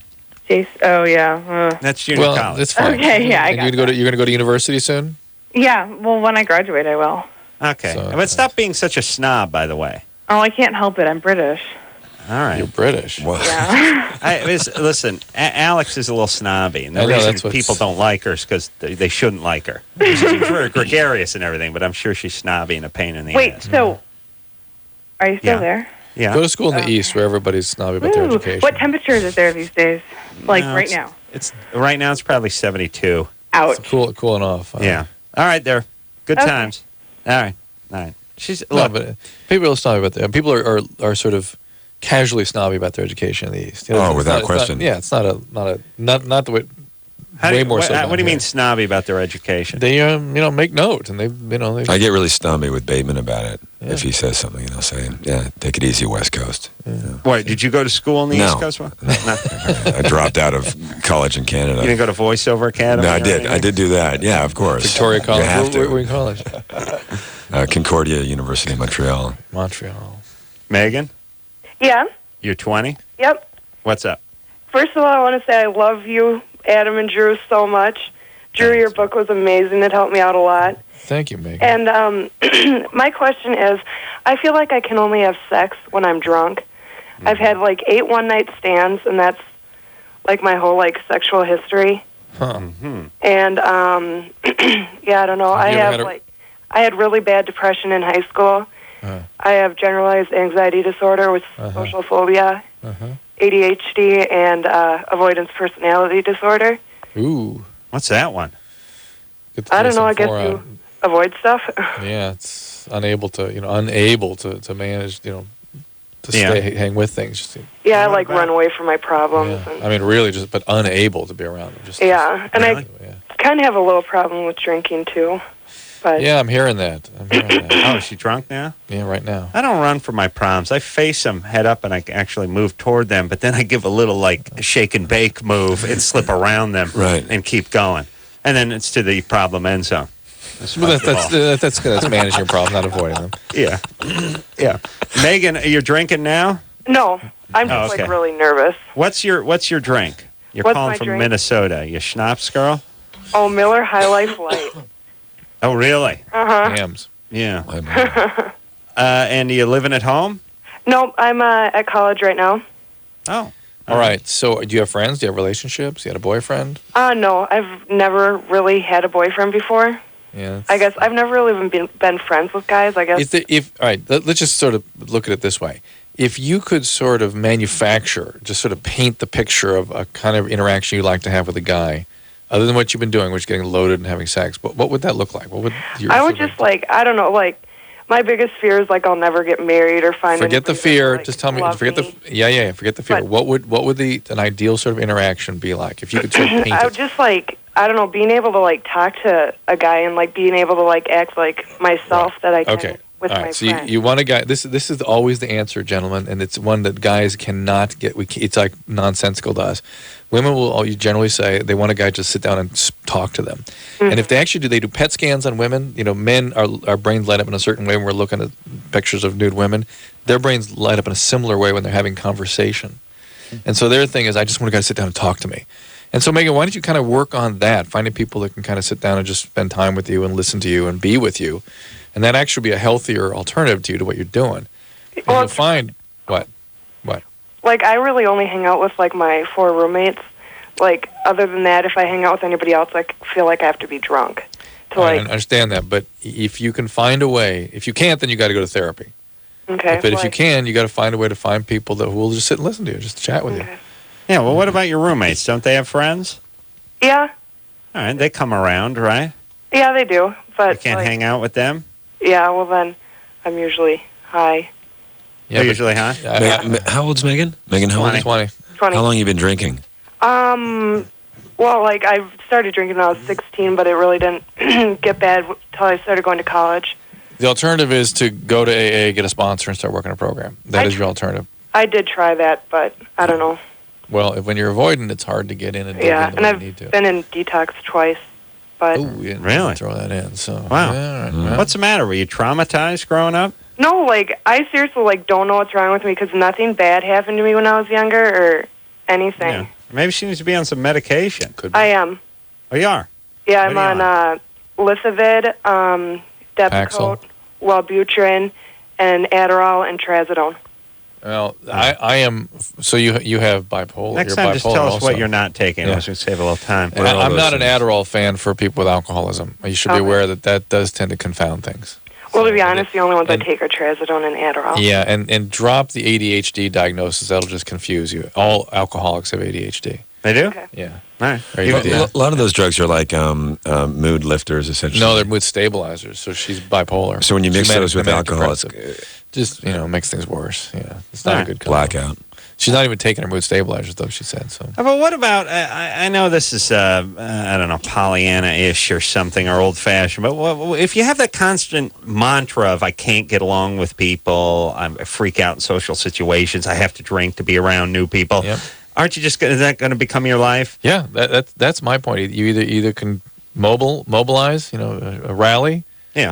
Oh, yeah. That's junior college. That's fine. Okay, yeah, I got you're going to go to university soon? Yeah, well, when I graduate, I will. Okay. But stop being such a snob, by the way. Oh, I can't help it. I'm British. All right. You're British. Yeah. Listen, Alex is a little snobby, and the reason people don't like her is because they shouldn't like her. She's very gregarious and everything, but I'm sure she's snobby and a pain in the Wait, ass. so are you still there? Yeah. Go to school in the East where everybody's snobby about their education. What temperature is it there these days? Like right now? Right now it's probably 72. Ouch. It's cooling off. Yeah. All right, there. Good Okay. times. All right. She's but people are snobby about that. People are sort of casually snobby about their education in the East. Without question. It's not the way. Way more so. What do you mean snobby about their education? They make note, and they I get really snobby with Bateman about it. Yeah. If he says something, I'll say, "Yeah, take it easy, West Coast." Yeah. What? Did you go to school in the East Coast? No. I dropped out of college in Canada. You didn't go to Voiceover Academy? No, I did. I did do that. Yeah, of course. Victoria College. You have to. Where were you in college? Concordia University, Montreal. Megan, Yeah. you're 20. Yep. What's up? First of all, I want to say I love you, Adam and Drew, so much. Drew, your book was amazing. It helped me out a lot. Thank you, Megan. And my question is, I feel like I can only have sex when I'm drunk. I've had like 8 one-night stands, and that's like my whole like sexual history. Huh. And yeah, I don't know. I had really bad depression in high school. I have generalized anxiety disorder with social phobia, ADHD, and avoidance personality disorder. Ooh. What's that one? I don't know. I guess you avoid stuff. Yeah, it's unable to manage, to hang with things. Just, yeah, I like run away from my problems. yeah. I mean, really, but unable to be around them. And I kind of have a little problem with drinking too. But yeah, I'm hearing that. Oh, is she drunk now? Yeah, right now. I don't run from my problems. I face them head up, and I actually move toward them. But then I give a little shake and bake move and slip around them, and keep going. And then it's to the problem end zone. That's managing your problem, not avoiding them. Yeah, yeah. Megan, you're drinking now? no, I'm just like really nervous. What's your drink? You're What's calling my from drink? Minnesota. You schnapps girl? Oh, Miller High Life Light. Oh, really? Hams. Yeah. And are you living at home? No, I'm at college right now. Oh. All right. So, do you have friends? Do you have relationships? You had a boyfriend? No, I've never really had a boyfriend before. Yeah. I guess I've never really even been friends with guys, I guess. All right, let's just sort of look at it this way. If you could sort of manufacture, just sort of paint the picture of a kind of interaction you'd like to have with a guy, other than what you've been doing, which is getting loaded and having sex, what would that look like? What would I would just I don't know, my biggest fear is I'll never get married or find. Forget the fear. Just tell me. Forget the fear. What would an ideal sort of interaction be like if you could sort of paint I it? would just I don't know, being able to talk to a guy and being able to act like myself that I can with my so friends. you want a guy. This is always the answer, gentlemen, and it's one that guys cannot get. It's like nonsensical to us. Women will generally say they want a guy to just sit down and talk to them. Mm-hmm. And if they actually do PET scans on women. Men our brains light up in a certain way when we're looking at pictures of nude women. Their brains light up in a similar way when they're having conversation. And so their thing is, I just want a guy to sit down and talk to me. And so, Megan, why don't you kind of work on that, finding people that can kind of sit down and just spend time with you and listen to you and be with you. And that actually be a healthier alternative to what you're doing. And you'll find what? I really only hang out with my 4 roommates. Other than that, if I hang out with anybody else, I feel like I have to be drunk. I understand that, but if you can find a way, if you can't, then you got to go to therapy. Okay. But if you can, you got to find a way to find people that will just sit and listen to you, just chat with you. Yeah. Well, what about your roommates? Don't they have friends? Yeah. All right. They come around, right? Yeah, they do. But you can't hang out with them. Yeah. Well, then I'm usually high. Yeah, usually high. How old's Megan? Megan, how old? 20. How long have you been drinking? Well, I started drinking when I was 16, but it really didn't get bad until I started going to college. The alternative is to go to AA, get a sponsor, and start working a program. That is your alternative. I did try that, but I don't know. Well, when you're avoiding, it's hard to get in and do it the way you need to. I've been in detox twice. But really? Throw that in. So wow. Yeah, all right. What's the matter? Were you traumatized growing up? No, like, I seriously, like, don't know what's wrong with me because nothing bad happened to me when I was younger or anything. Yeah. Maybe she needs to be on some medication. Could be. I am. Oh, you are? Yeah, I'm on Lithovid, Depakote, Wellbutrin, and Adderall and Trazodone. Well, I am. So you have bipolar. Next you're time, bipolar just tell us also. what you're not taking. Yeah. Let's just save a little time. And I'm not an Adderall fan for people with alcoholism. You should be Okay. aware that does tend to confound things. Well, to be honest, the only ones I take are Trazodone and Adderall. Yeah, and drop the ADHD diagnosis. That'll just confuse you. All alcoholics have ADHD. They do? Okay. Yeah. All right. A lot of those drugs are like mood lifters, essentially. No, they're mood stabilizers. So she's bipolar. So when you mix She's those with manic alcohol, it's depressive. Just makes things worse. Yeah, it's not a good combo. blackout. She's not even taking her mood stabilizers though. She said so. But what about, I know this is, I don't know, Pollyanna-ish or something, or old-fashioned, but if you have that constant mantra of I can't get along with people, I freak out in social situations, I have to drink to be around new people, aren't you just, is that going to become your life? Yeah, that's my point. You either can mobilize, a rally,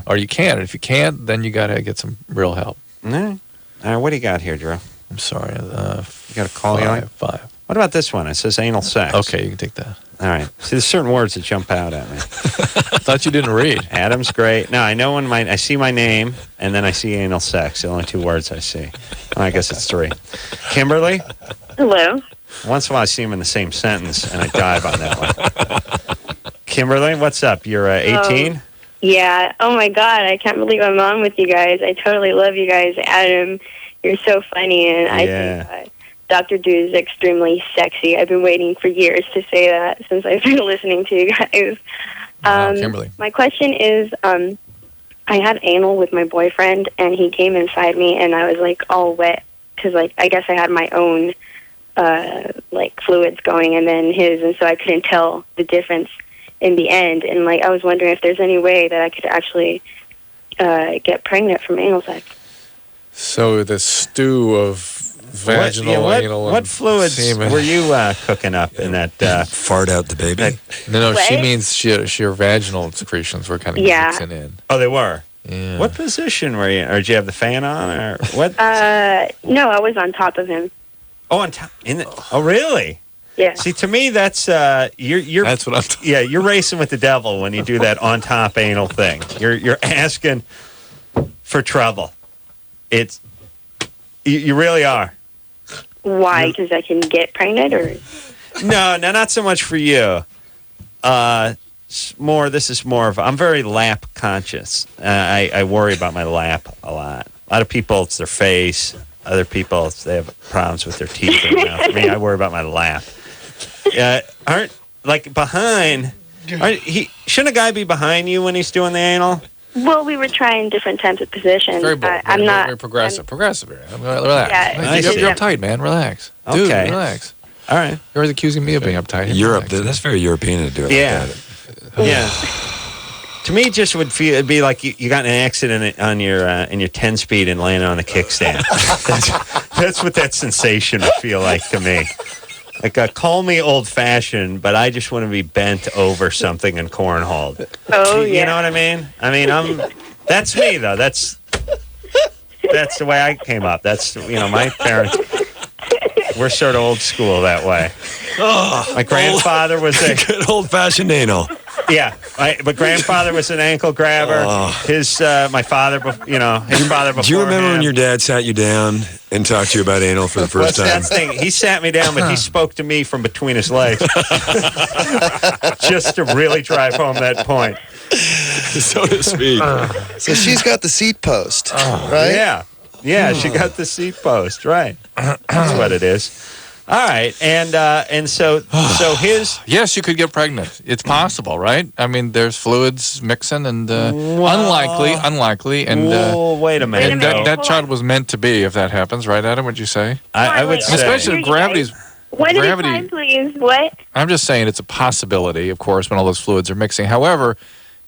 or you can't. And if you can't, then you got to get some real help. All right. What do you got here, Drew? I'm sorry. You got a call? Five. What about this one? It says anal sex. Okay, you can take that. All right. See, there's certain words that jump out at me. I thought you didn't read. Adam's great. No, I know when I see my name, and then I see anal sex. The only two words I see. Well, I guess it's three. Kimberly? Hello. Once in a while I see them in the same sentence, and I dive on that one. Kimberly, what's up? You're 18? Yeah. Oh, my God. I can't believe I'm on with you guys. I totally love you guys. Adam, you're so funny, and I think Dr. Dude is extremely sexy. I've been waiting for years to say that since I've been listening to you guys. Kimberly. My question is, I had anal with my boyfriend, and he came inside me, and I was, all wet because, I guess I had my own, fluids going and then his, and so I couldn't tell the difference in the end. And, I was wondering if there's any way that I could actually get pregnant from anal sex. So the stew of vaginal, anal, and what fluids semen. were you cooking up in that? Fart out the baby? No, What? she means her vaginal secretions were kind of mixing in. Oh, they were? Yeah. What position were you in? Or did you have the fan on? Or what? No, I was on top of him. Oh, on top. Oh, really? Yeah. See, to me, that's you're. That's what I'm. Yeah, you're racing with the devil when you do that on top anal thing. You're asking for trouble. It's you really are. Why? Because I can get pregnant, or? No, not so much for you. This is more of. I'm very lap conscious. I worry about my lap a lot. A lot of people, it's their face. Other people, they have problems with their teeth or mouth. Me, I worry about my lap. Shouldn't a guy be behind you when he's doing the anal? Well, we were trying different types of positions. Very bold. I'm not very progressive. Progressive here. Relax. Yeah, You're uptight, man. Relax. Dude, Okay. relax. All right. You're always accusing me of being uptight. Europe, that's very European to do it. Yeah. Like that. Yeah. To me, it just would feel it'd be like you got in an accident on your in your 10-speed and landed on a kickstand. That's what that sensation would feel like to me. Like, call me old-fashioned, but I just want to be bent over something and cornholed. Oh, You know what I mean? That's me, though. That's the way I came up. That's, my parents, we're sort of old school that way. My grandfather was a good old-fashioned anal. Yeah, my grandfather was an ankle grabber. My father, his father before Do you remember him. when your dad sat you down and talked to you about anal for the first time? That's the thing. He sat me down, but he spoke to me from between his legs, just to really drive home that point. So to speak. So she's got the seat post, right? Yeah, she got the seat post, right? That's what it is. All right, and so his yes, you could get pregnant. It's possible, right? There's fluids mixing, and unlikely, and wait a minute. And that child was meant to be if that happens, right, Adam? Would you say? I would say, especially if gravity's. One at a time, please. What? I'm just saying it's a possibility, of course, when all those fluids are mixing. However,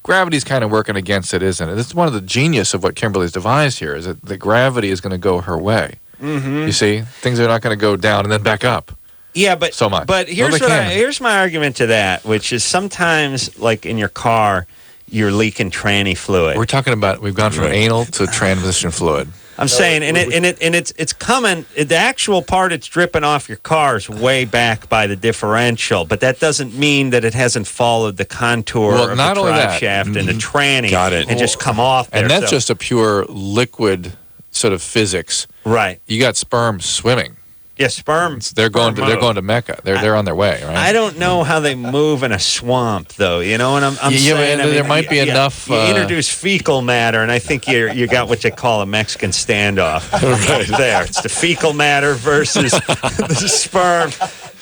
gravity's kind of working against it, isn't it? It's one of the genius of what Kimberly's devised here is that the gravity is going to go her way. Mm-hmm. You see, things are not going to go down and then back up. Yeah, but so much. But here's my argument to that, which is sometimes, like in your car, you're leaking tranny fluid. We're talking about we've gone from anal to transition fluid. I'm saying, it's coming. The actual part it's dripping off your car is way back by the differential, but that doesn't mean that it hasn't followed the contour of not the only drive that, shaft and the tranny. Got it. And just come off there. And that's just a pure liquid sort of physics. Right. You got sperm swimming. Yeah, sperm. They're going to Mecca. They're on their way, right? I don't know how they move in a swamp, though. You know what I'm saying? There might be enough. You introduce fecal matter, and I think you got what you call a Mexican standoff. Right there. It's the fecal matter versus the sperm.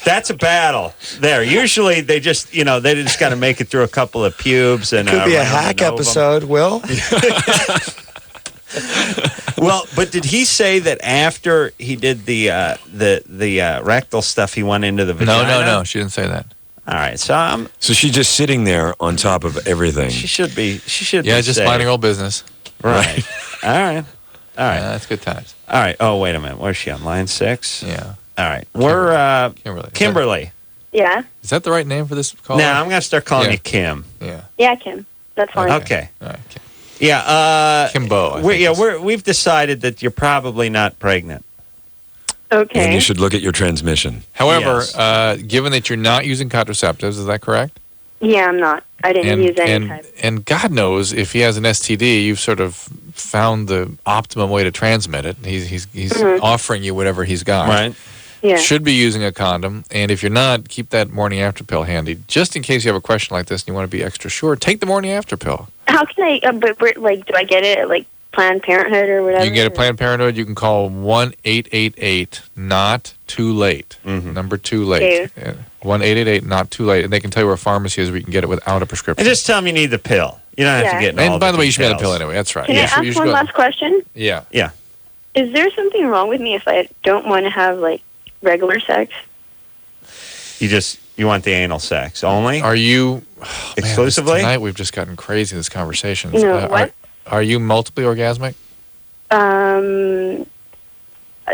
That's a battle. There. Usually they just got to make it through a couple of pubes and could be a hack episode, Will. Well, but did he say that after he did the rectal stuff, he went into the vagina? No. She didn't say that. All right, so she's just sitting there on top of everything. She should be. Yeah, just minding her own business. Right. All right. That's good times. All right. Oh, wait a minute. Where's she on line 6? Yeah. All right. We're Kimberly. Yeah. Is that the right name for this call? No, I'm going to start calling you Kim. Yeah. Yeah, Kim. That's fine. Okay. All right. Kim. Yeah. Kimbo. We've decided that you're probably not pregnant. Okay. And you should look at your transmission. However, given that you're not using contraceptives, is that correct? Yeah, I'm not. I didn't use any type. And God knows if he has an STD, you've sort of found the optimum way to transmit it. He's offering you whatever he's got. Right. Yeah. Should be using a condom. And if you're not, keep that morning after pill handy. Just in case you have a question like this and you want to be extra sure, take the morning after pill. How can I, do I get it at, Planned Parenthood or whatever? You can get a Planned Parenthood. You can call 1-888-NOT-TOO-LATE. Number 2 late. 1-888-NOT-TOO-LATE. And they can tell you where a pharmacy is where you can get it without a prescription. And just tell them you need the pill. You don't have to get in all And by the way, you details. should be on the pill anyway. That's right. Can I ask one last question? Yeah. Yeah. Is there something wrong with me if I don't want to have, regular sex? You want the anal sex only? Are you exclusively? Tonight we've just gotten crazy in this conversation. What? Are you multiply orgasmic?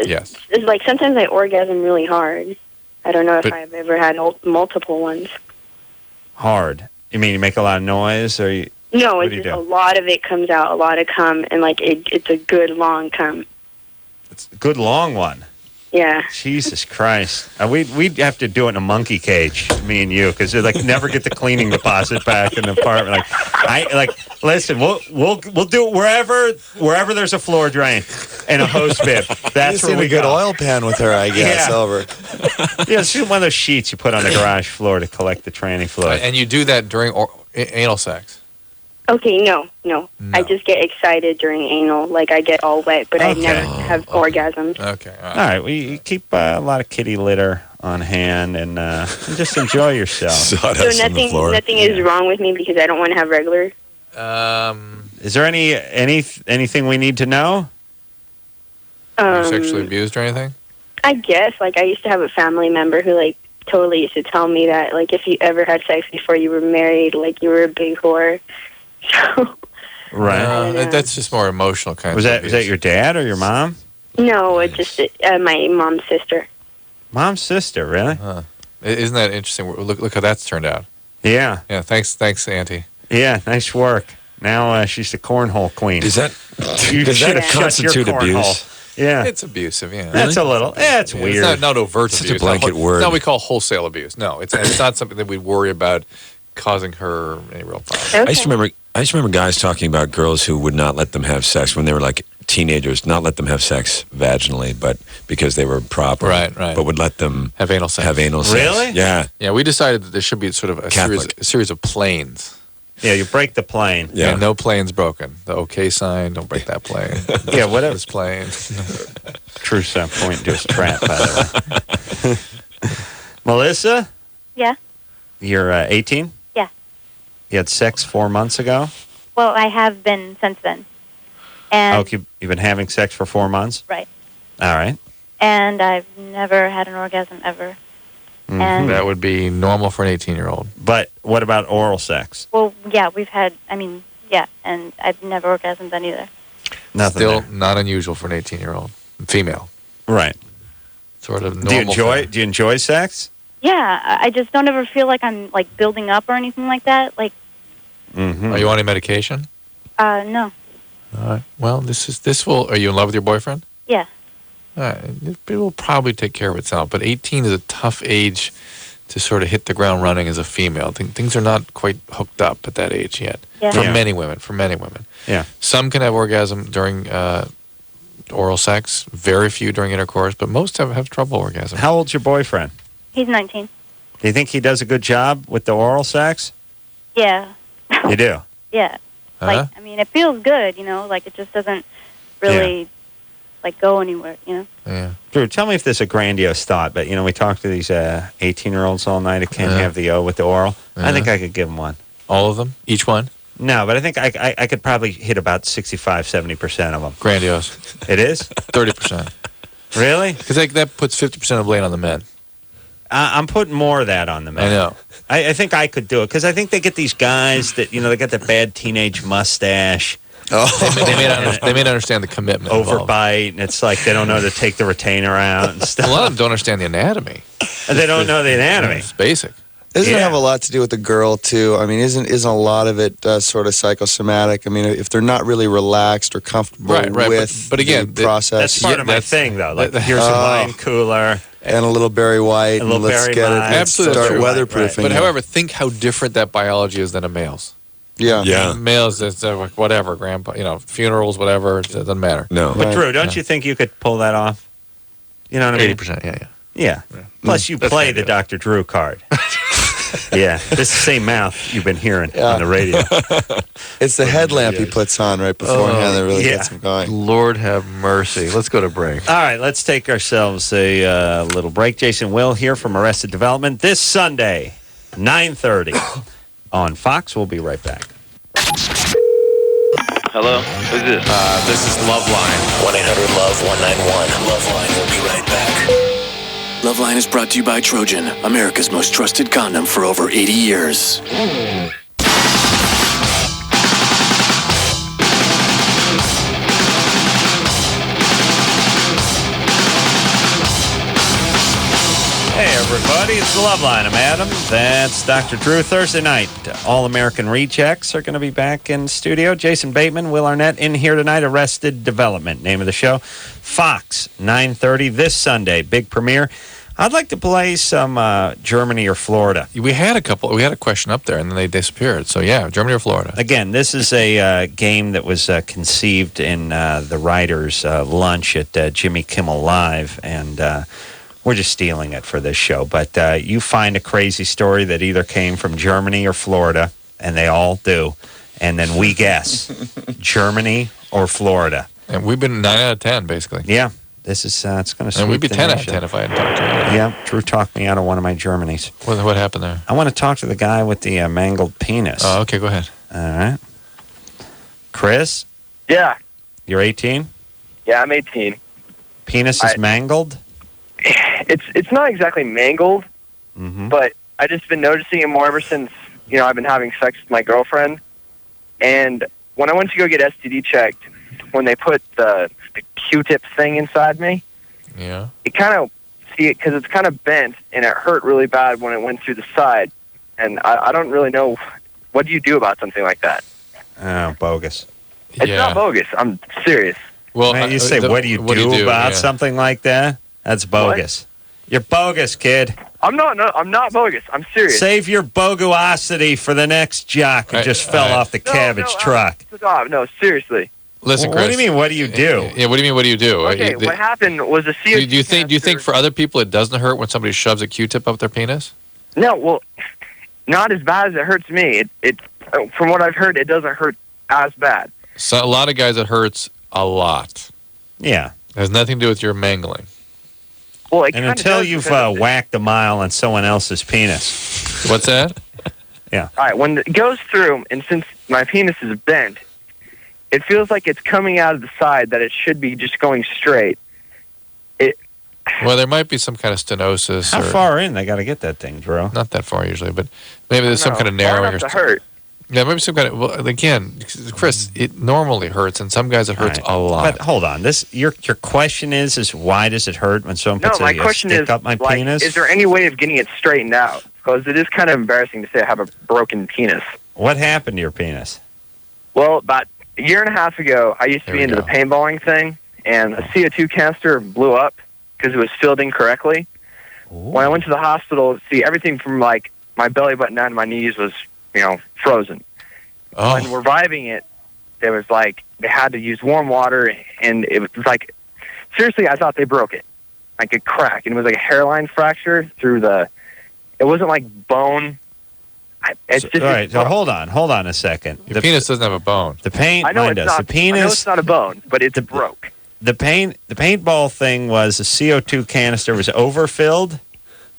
Yes. Sometimes I orgasm really hard. I don't know if I've ever had multiple ones. Hard. You mean you make a lot of noise, or you? No, what it's do you just do? a lot of it comes out, a lot of cum, and it's a good long cum. It's a good long one. Yeah. Jesus Christ. We'd have to do it in a monkey cage, me and you, because they never get the cleaning deposit back in the apartment. Listen, we'll do it wherever there's a floor drain and a hose bib. That's where we a good oil pan with her, I guess. Yeah. Over. Yeah, it's just one of those sheets you put on the garage floor to collect the tranny fluid. And you do that during anal sex? Okay, no. I just get excited during anal. I get all wet, but I never have orgasms. Okay. All right. Well, you keep a lot of kitty litter on hand and just enjoy yourself. So nothing is wrong with me because I don't want to have regular. Is there anything we need to know? Are you sexually abused or anything? I guess. I used to have a family member who totally used to tell me that if you ever had sex before you were married, you were a big whore. So, right. That's just more emotional kind was of that abuse. Was that your dad or your mom? No, it's just my mom's sister. Mom's sister, really? Isn't that interesting? Look how that's turned out. Yeah. Yeah. Thanks, Auntie. Yeah. Nice work. Now she's the cornhole queen. Does that constitute abuse? Yeah. It's abusive. Yeah. That's a little. Yeah, it's weird. It's not overt Such abuse. a blanket word. It's not what we call wholesale abuse. No, it's not something that we'd worry about causing her any real problem. Okay. I used to remember guys talking about girls who would not let them have sex when they were teenagers, not let them have sex vaginally, but because they were proper, right, but would let them have anal sex. Really? Yeah. Yeah, we decided that there should be sort of a series of planes. Yeah, you break the plane. Yeah, no plane's broken. The OK sign, don't break that plane. Yeah, whatever. This plane. True point to his trap, by the way. Melissa? Yeah. You're 18? Yeah. You had sex 4 months ago? Well, I have been since then. And You've been having sex for 4 months? Right. All right. And I've never had an orgasm ever. Mm-hmm. And that would be normal for an 18-year-old. But what about oral sex? well, yeah, we've had. And I've never orgasmed then either. Nothing. Still there. not unusual for an 18-year-old female. Right. Sort of normal. Do you enjoy sex? Yeah, I just don't ever feel like I'm building up or anything like that. Mm-hmm. Are you on any medication? No. All right. Well, this will. Are you in love with your boyfriend? Yeah. All right. It will probably take care of itself. But 18 is a tough age to sort of hit the ground running as a female. Things are not quite hooked up at that age yet. Yeah. For many women. Yeah. Some can have orgasm during oral sex. Very few during intercourse, but most have trouble orgasm. How old's your boyfriend? He's 19. Do you think he does a good job with the oral sex? Yeah. You do? Yeah. Like, I mean, it feels good, like it just doesn't really, go anywhere, Yeah. Drew, tell me if this is a grandiose thought, but, we talk to these 18-year-olds all night who can't have the O with the oral. I think I could give them one. All of them? Each one? No, but I think I could probably hit about 65, 70% of them. Grandiose. It is? 30%. Really? Because that puts 50% of blame on the men. I'm putting more of that on the men. I know. I think I could do it because I think they get these guys that, they got that bad teenage mustache. They may not understand the commitment. Overbite, and it's like they don't know to take the retainer out and stuff. A lot of them don't understand the anatomy. And they don't know the anatomy. It's basic. Doesn't it have a lot to do with the girl, too? I mean, isn't a lot of it sort of psychosomatic? I mean, if they're not really relaxed or comfortable with but again, the process. That's part of my thing, though. Like, here's a wine cooler. And a little Barry White, and let's get it. Absolutely. Start weatherproofing. But however, think how different that biology is than a male's. Yeah. Males, it's whatever, grandpa, funerals, whatever, it doesn't matter. No. But Drew, don't you think you could pull that off? You know what I mean? 80%, Yeah. Plus, you play the Dr. Drew card. Yeah. This is the same mouth you've been hearing on the radio. It's the headlamp he puts on right beforehand that really gets him going. Lord have mercy. Let's go to break. All right, let's take ourselves a little break. Jason Will here from Arrested Development this Sunday, 9:30 on Fox. We'll be right back. Hello? Who's this? This is LoveLine. 1-800-LOVE-191. LoveLine will be right back. LoveLine is brought to you by Trojan, America's most trusted condom for over 80 years. Hey, everybody, it's the LoveLine. I'm Adam. That's Dr. Drew. Thursday night, All-American Rejects are going to be back in studio. Jason Bateman, Will Arnett in here tonight. Arrested Development, name of the show. Fox, 9:30 this Sunday, big premiere. I'd like to play some Germany or Florida. We had a question up there, and then they disappeared. So, yeah, Germany or Florida. Again, this is a game that was conceived in the writers' lunch at Jimmy Kimmel Live, and we're just stealing it for this show. But you find a crazy story that either came from Germany or Florida, and they all do, and then we guess Germany or Florida. And we've been 9 out of 10, basically. Yeah. This is, it's going to sweep And we'd be the 10 out of nation. 10 if I hadn't talked to you. Yeah, Drew talked me out of one of my Germanys. What happened there? I want to talk to the guy with the mangled penis. Oh, okay, go ahead. All right. Chris? Yeah. You're 18? Yeah, I'm 18. Penis is mangled? It's not exactly mangled, but I just been noticing it more ever since, I've been having sex with my girlfriend. And when I went to go get STD checked, when they put the Q-tip thing inside me, it kind of, because it's kind of bent, and it hurt really bad when it went through the side. And I don't really know, what do you do about something like that? Oh, bogus. It's not bogus. I'm serious. Well, man, you say, what do you do about something like that? That's bogus. What? You're bogus, kid. I'm not bogus. I'm serious. Save your bogosity for the next jock who just fell off the cabbage truck. No, seriously. Listen, Chris. What do you mean, what do you do? Yeah, what do you mean, what do you do? Okay, what happened was a CO2 do you think for other people it doesn't hurt when somebody shoves a Q-tip up their penis? No, well, not as bad as it hurts me. It from what I've heard, it doesn't hurt as bad. So a lot of guys, it hurts a lot. Yeah. It has nothing to do with your mangling. Well, and until you've whacked a mile on someone else's penis. What's that? Yeah. All right, when it goes through, and since my penis is bent, it feels like it's coming out of the side that it should be just going straight. Well, there might be some kind of stenosis. How far in they got to get that thing, Drew? Not that far usually, but maybe there's some kind of narrowing. Far enough to hurt. Yeah, maybe some kind of. Well, again, Chris, it normally hurts, and some guys it hurts a lot. But hold on, your question is why does it hurt when someone puts my a question stick is, up my penis? Is there any way of getting it straightened out? Because it is kind of embarrassing to say I have a broken penis. What happened to your penis? Well, about a year and a half ago, I used to be into the paintballing thing, and a CO2 canister blew up because it was filled incorrectly. When I went to the hospital, everything from like my belly button down to my knees was, frozen. When reviving it, there was like they had to use warm water, and it was like seriously, I thought they broke it, like a crack, and it was like a hairline fracture through the. It wasn't like bone. It's just all right. So hold on a second. Your penis doesn't have a bone. The paint. I know it's not. The penis. I know it's not a bone, but it's broke. The paintball thing was the CO2 canister was overfilled.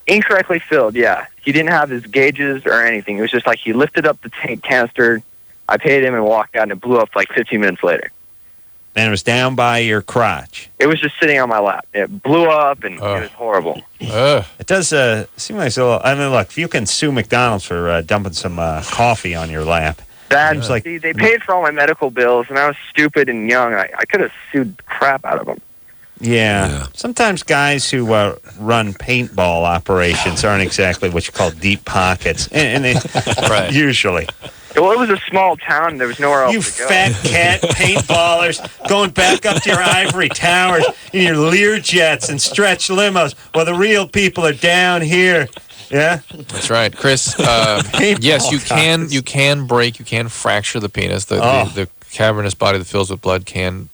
Incorrectly filled. Yeah, he didn't have his gauges or anything. It was just like he lifted up the tank canister. I paid him and walked out, and it blew up like 15 minutes later. And it was down by your crotch. It was just sitting on my lap. It blew up, and it was horrible. It does seem like it's a little. I mean, look, if you can sue McDonald's for dumping some coffee on your lap, seems like they paid for all my medical bills, and I was stupid and young. I could have sued the crap out of them. Yeah. Sometimes guys who run paintball operations aren't exactly what you call deep pockets, and they, usually. Well, it was a small town. There was nowhere else to go. Fat cat paintballers going back up to your ivory towers in your Lear jets and stretch limos while the real people are down here. Yeah, that's right, Chris. Yes, you can break, you can fracture the penis. The cavernous body that fills with blood can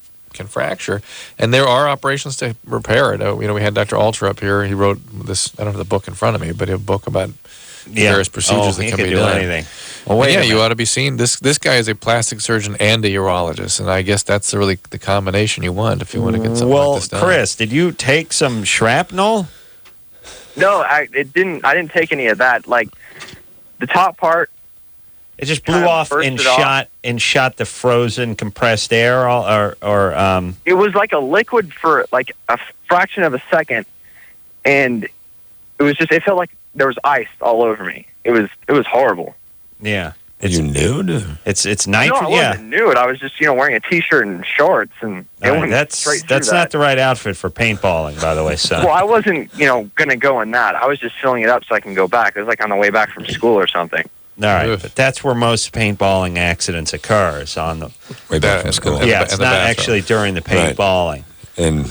fracture, and there are operations to repair it. We had Dr. Alter up here. He wrote this. I don't have the book in front of me, but he had a book about various procedures that can be done. Anything. Well, you ought to be seen. This guy is a plastic surgeon and a urologist, and I guess that's really the combination you want if you want to get something like this done. Chris, did you take some shrapnel? No, I didn't take any of that. Like the top part, it just blew off and shot the frozen compressed air, or. It was like a liquid for like a fraction of a second, and it was just. It felt like there was ice all over me. It was horrible. Yeah. Are you nude? It's nitrogen. No, I wasn't nude. I was just wearing a t-shirt and shorts, and that's not the right outfit for paintballing, by the way, son. Well, I wasn't gonna go in that. I was just filling it up so I can go back. It was like on the way back from school or something. All right, but that's where most paintballing accidents occurs, on the way back from school. Yeah, it's not actually during the paintballing. And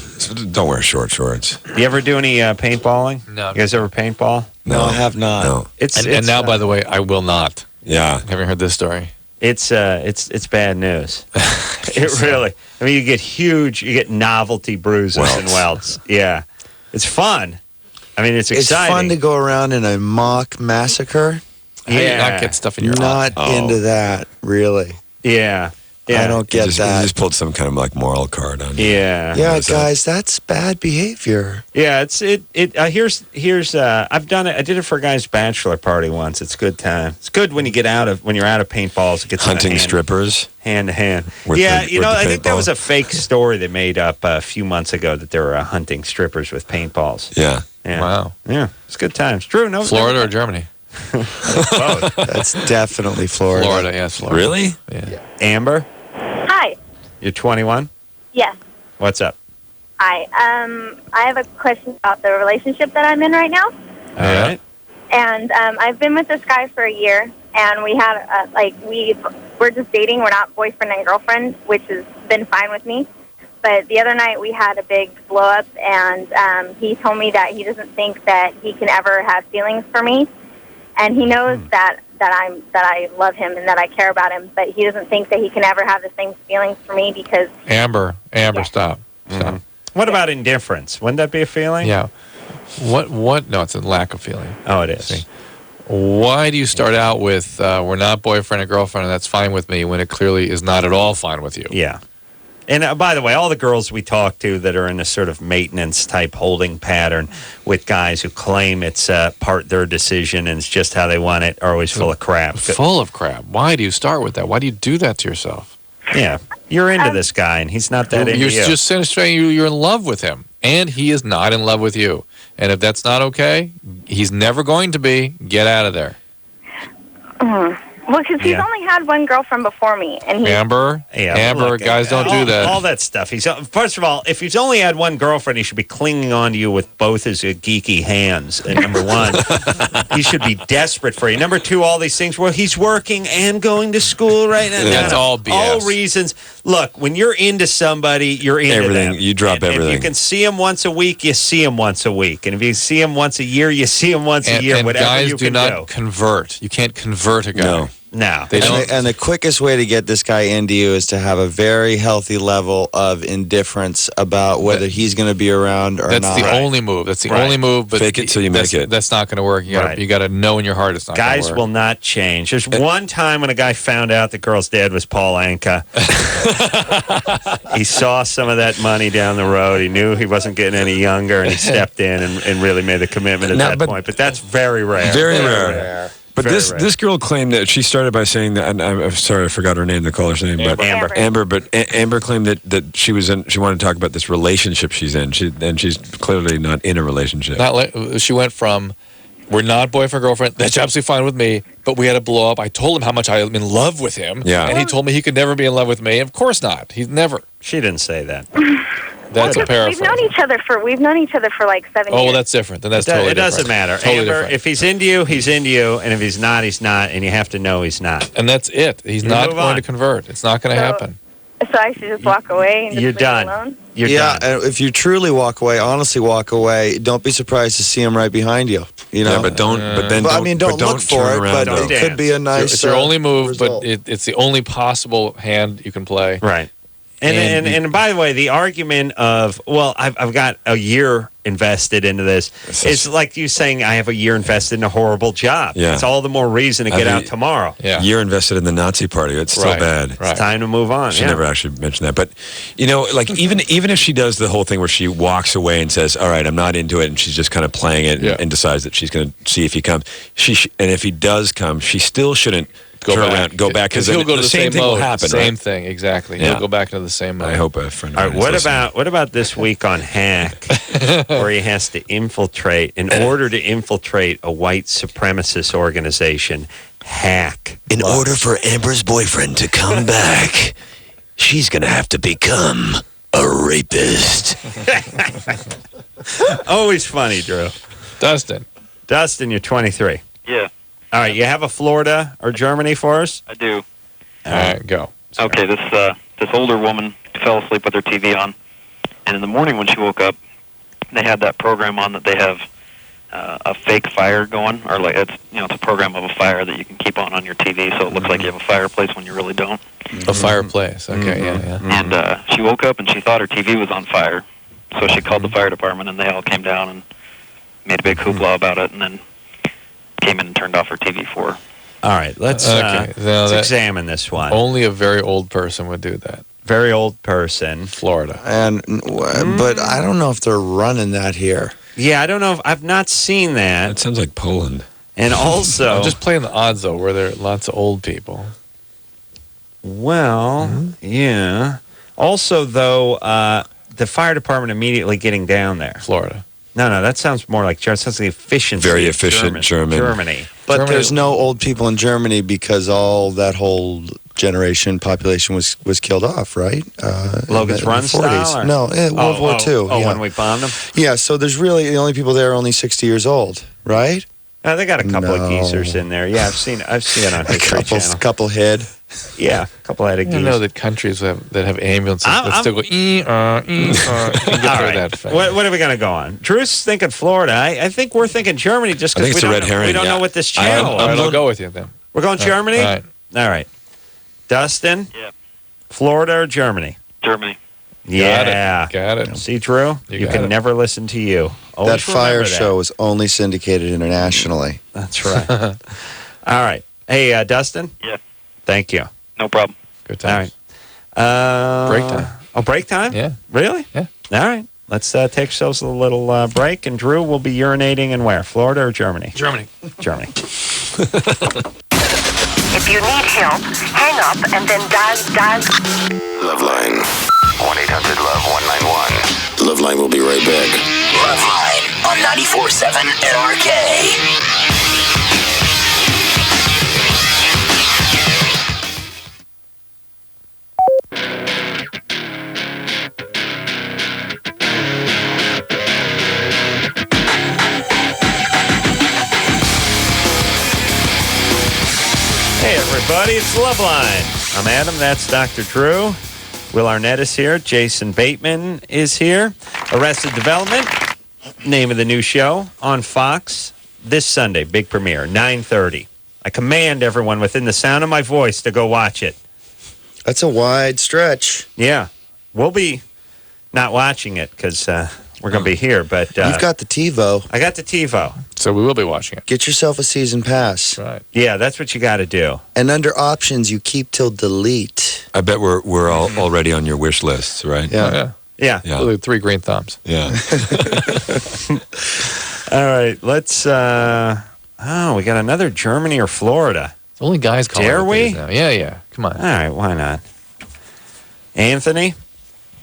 don't wear short shorts. You ever do any paintballing? No. You guys ever paintball? No, I have not. No. And now, by the way, I will not. Yeah. Haven't heard this story. It's bad news. It really. I mean, you get novelty bruises and welts. Yeah, it's fun. I mean, it's exciting. It's fun to go around in a mock massacre. Yeah, not get stuff in your not into that really. Yeah. I don't get that. You just pulled some kind of like moral card on you. Yeah. Yeah, guys, that's bad behavior. Yeah, here's I've done it. I did it for a guy's bachelor party once. It's a good time. It's good when you're out of paintballs. It gets hunting strippers hand to hand. Yeah, I think that was a fake story they made up a few months ago that there were hunting strippers with paintballs. Yeah. Wow. Yeah, it's good times. True. No. Florida or Germany? Both. That's definitely Florida. Florida, yes. Florida. Really? Yeah. Amber, Hi. you're 21. Yes. What's up? Hi. I have a question about the relationship that I'm in right now. All right. And I've been with this guy for a year, and we had we're just dating. We're not boyfriend and girlfriend, which has been fine with me. But the other night we had a big blow up, and he told me that he doesn't think that he can ever have feelings for me, and he knows that I love him and that I care about him, but he doesn't think that he can ever have the same feelings for me because Amber, stop. Mm-hmm. What about indifference? Wouldn't that be a feeling? Yeah. What? No, it's a lack of feeling. Oh, it is. See? Why do you start out with we're not boyfriend or girlfriend and that's fine with me when it clearly is not at all fine with you? Yeah. And by the way, all the girls we talk to that are in a sort of maintenance type holding pattern with guys who claim it's part their decision and it's just how they want it are always full of crap. Full of crap. Why do you start with that? Why do you do that to yourself? Yeah. You're into this guy and he's not that into you. You're just saying you're in love with him and he is not in love with you. And if that's not okay, he's never going to be. Get out of there. Well, because he's only had one girlfriend before me, and he. Amber, guys don't do that. All that stuff. First of all, if he's only had one girlfriend, he should be clinging on to you with both his geeky hands. And number one, he should be desperate for you. Number two, all these things. Well, he's working and going to school right now. That's all BS. All reasons. Look, when you're into somebody, you're into everything. them. You drop everything. If you can see him once a week, you see him once a week. And if you see him once a year, you see him once a year. And whatever guys you do can not do. convert. You can't convert a guy. No. They don't. And the quickest way to get this guy into you is to have a very healthy level of indifference about whether he's going to be around or That's not. the only move. That's the only move. But Fake it till you make it. That's not going to work. You got to know in your heart it's not going to work. Guys will not change. There's one time when a guy found out the girl's dad was Paul Anka. He saw some of that money down the road. He knew he wasn't getting any younger, and he stepped in and really made the commitment at that point. But that's very rare. Very rare. But this girl claimed that she started by saying that, and I'm sorry, I forgot her name, the caller's name, but Amber. But Amber claimed that she wanted to talk about this relationship she's in. She's clearly not in a relationship. She went from, we're not boyfriend girlfriend. That's absolutely fine with me. But we had to blow up. I told him how much I'm in love with him. Yeah. And he told me he could never be in love with me. Of course not. He's never. She didn't say that. That's a paraphrase. We've known each other for like 7 years. Oh, well, that's different. Then that's totally different. It doesn't matter. Totally Amber, different. if he's into you, he's into you. And if he's not, he's not. And you have to know he's not. And that's it. He's not going to convert. It's not going to happen. So I should just walk away and just You're leave done. him alone? You're done. done. If you truly walk away, honestly walk away, don't be surprised to see him right behind you. You know? Yeah, but don't look for it, but it could be a nice. It's your only move, result. but it's the only possible hand you can play. Right. And by the way, the argument of, well, I've got a year invested into this. It's like you saying I have a year invested in a horrible job. Yeah. It's all the more reason to get out tomorrow. Yeah. You're invested in the Nazi party. It's still bad. It's time to move on. She never actually mentioned that. But, like even if she does the whole thing where she walks away and says, all right, I'm not into it, and she's just kind of playing it and decides that she's going to see if he comes. And if he does come, she still shouldn't go back because he'll go to the same thing mode. will happen. Same thing, exactly. Yeah. He'll go back into the same mode. I hope a friend of All right, mine is listening. what about this week on Hack, where he has to infiltrate, in order to infiltrate a white supremacist organization, Hack. In order for Amber's boyfriend to come back, she's going to have to become a rapist. Always funny, Drew. Dustin, you're 23. Yeah. All right, you have a Florida or Germany for us? I do. All right, go. Okay, this older woman fell asleep with her TV on, and in the morning when she woke up, they had that program on that they have a fake fire going, or like it's a program of a fire that you can keep on your TV, so it looks like you have a fireplace when you really don't. A fireplace. Okay, yeah. And she woke up and she thought her TV was on fire, so she called the fire department, and they all came down and made a big hoopla about it, and then came in and turned off her TV for her. All right, let's examine this one. Only a very old person would do that. Very old person. Florida. But I don't know if they're running that here. Yeah, I don't know. I've not seen that. That sounds like Poland. And also... I'm just playing the odds, though, where there are lots of old people. Well, yeah. Also, though, the fire department immediately getting down there. Florida. No, that sounds more like Germany. Sounds like efficiency. Very efficient Germany. But there's no old people in Germany because all that whole generation population was killed off, right? Logan's Run style? No, World War II. Oh, when we bombed them? Yeah, so there's really, the only people there are only 60 years old, right? They got a couple of geezers in there. Yeah, I've seen it on History Channel. Couple head. Yeah, a couple head of geezers. You know that countries that have ambulances that still go, you can get through that thing. What are we going to go on? Drew's thinking Florida. I think we're thinking Germany just because we don't know what this channel is. I'll go with you then. We're going Germany? All right. Dustin? Yeah. Florida or Germany? Germany. Yeah. Got it. See, Drew? You can never listen to you. Always that fire remember show was only syndicated internationally. That's right. All right. Hey, Dustin? Yeah. Thank you. No problem. Good time. All right. Break time. Oh, break time? Yeah. Really? Yeah. All right. Let's take ourselves a little break, and Drew will be urinating in where? Florida or Germany? Germany. If you need help, hang up and then dial. LoveLine. 1-800-LOVE-191. LoveLine will be right back. LoveLine on 94.7 NRK. everybody. It's LoveLine. I'm Adam. That's Dr. Drew. Will Arnett is here. Jason Bateman is here. Arrested Development, name of the new show on Fox this Sunday. Big premiere, 9:30. I command everyone within the sound of my voice to go watch it. That's a wide stretch. Yeah. We'll be not watching it because we're going to be here. But You've got the TiVo. I got the TiVo. So we will be watching it. Get yourself a season pass. Right. Yeah, that's what you got to do. And under options, you keep till delete. I bet we're all already on your wish lists, right? Yeah. Oh, yeah. Yeah. Yeah. Really, 3 green thumbs. Yeah. All right. Let's. We got another Germany or Florida. It's only guys calling. Dare it we? these now. Yeah. Come on. All right. Why not? Anthony,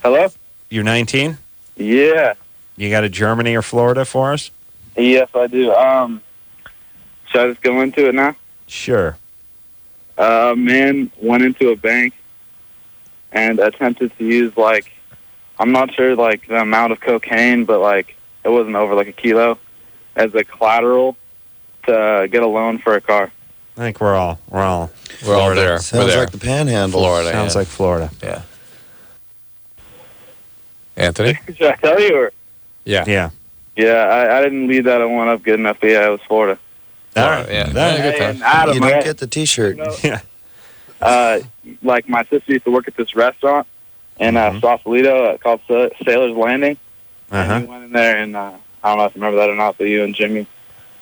Hello? you're 19. Yeah. You got a Germany or Florida for us? Yes, I do. Should I just go into it now? Sure. A man went into a bank and attempted to use, I'm not sure, the amount of cocaine, but, it wasn't over, a kilo, as a collateral to get a loan for a car. I think we're all all there. Sounds We're there. like the Panhandle. Florida. Sounds like Florida. Yeah. Anthony? Should I tell you? Or? Yeah. Yeah. Yeah, I didn't lead that one up good enough, but yeah, it was Florida. All right. Yeah. That- Good time. And Adam, You don't get the T-shirt. yeah. my sister used to work at this restaurant in Sausalito called Sailor's Landing. Uh-huh. And we went in there, and I don't know if you remember that or not, but you and Jimmy.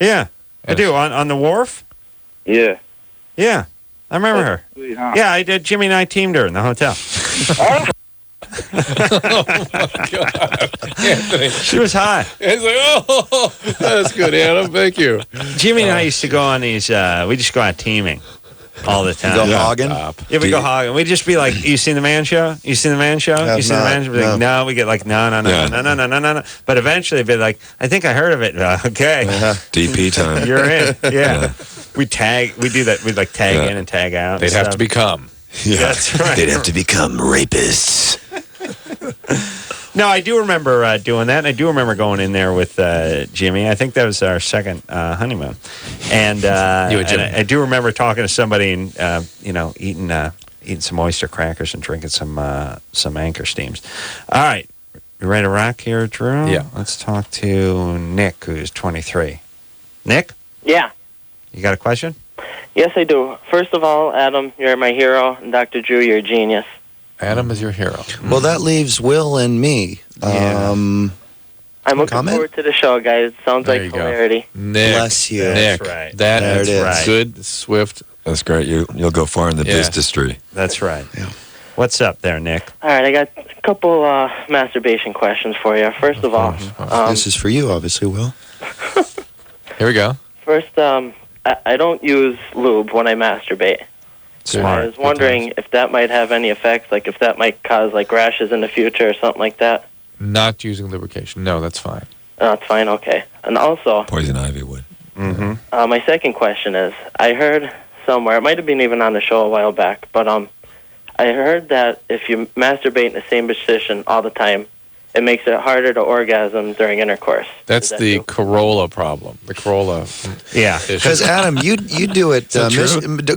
Yeah. I do. On the wharf? Yeah. Yeah. I remember her. Sweet, huh? Yeah, I did. Jimmy and I teamed her in the hotel. Oh, my God. Anthony. She was hot. It's like, that's good, Adam. Thank you. Jimmy and I used to go on these, we just go out teaming all the time. Go hogging? Yeah, we go hogging. We'd just be like, you seen the Man Show? You seen the Man Show? Have You seen the not, Man Show? We'd be like, no. We get like, no. But eventually it'd be like, I think I heard of it. Okay. DP time. You're in. Yeah. We do that. We'd like tag in and tag out. They'd have to become. Yeah. That's right. They'd have to become rapists. No, I do remember doing that. And I do remember going in there with Jimmy. I think that was our second honeymoon. And, You and Jimmy. I do remember talking to somebody and, eating some oyster crackers and drinking some Anchor Steams. All right. You ready to rock here, Drew? Yeah. Let's talk to Nick, who's 23. Nick, Yeah. you got a question? Yes, I do. First of all, Adam, you're my hero, and Dr. Drew, you're a genius. Adam is your hero. Well, that leaves Will and me. Yeah. I'm looking Comment? forward to the show, guys. Sounds There like you go. hilarity. Nick. Bless you. Nick. That's right. That There is it is. right. Good, swift. That's great. You'll go far in the Yeah. biz industry. That's right. Yeah. What's up there, Nick? All right, I got a couple masturbation questions for you. First of all, This is for you, obviously, Will. Here we go. first, I don't use lube when I masturbate. Smart. I was wondering if that might have any effects, like if that might cause like rashes in the future or something like that. Not using lubrication. No, that's fine. Oh, it's fine, okay. And also, Poison ivy would. Mm-hmm. my second question is, I heard somewhere, it might have been even on the show a while back, but I heard that if you masturbate in the same position all the time, it makes it harder to orgasm during intercourse. That's that the true? Corolla problem. The Corolla. Yeah. Because Adam, you do it.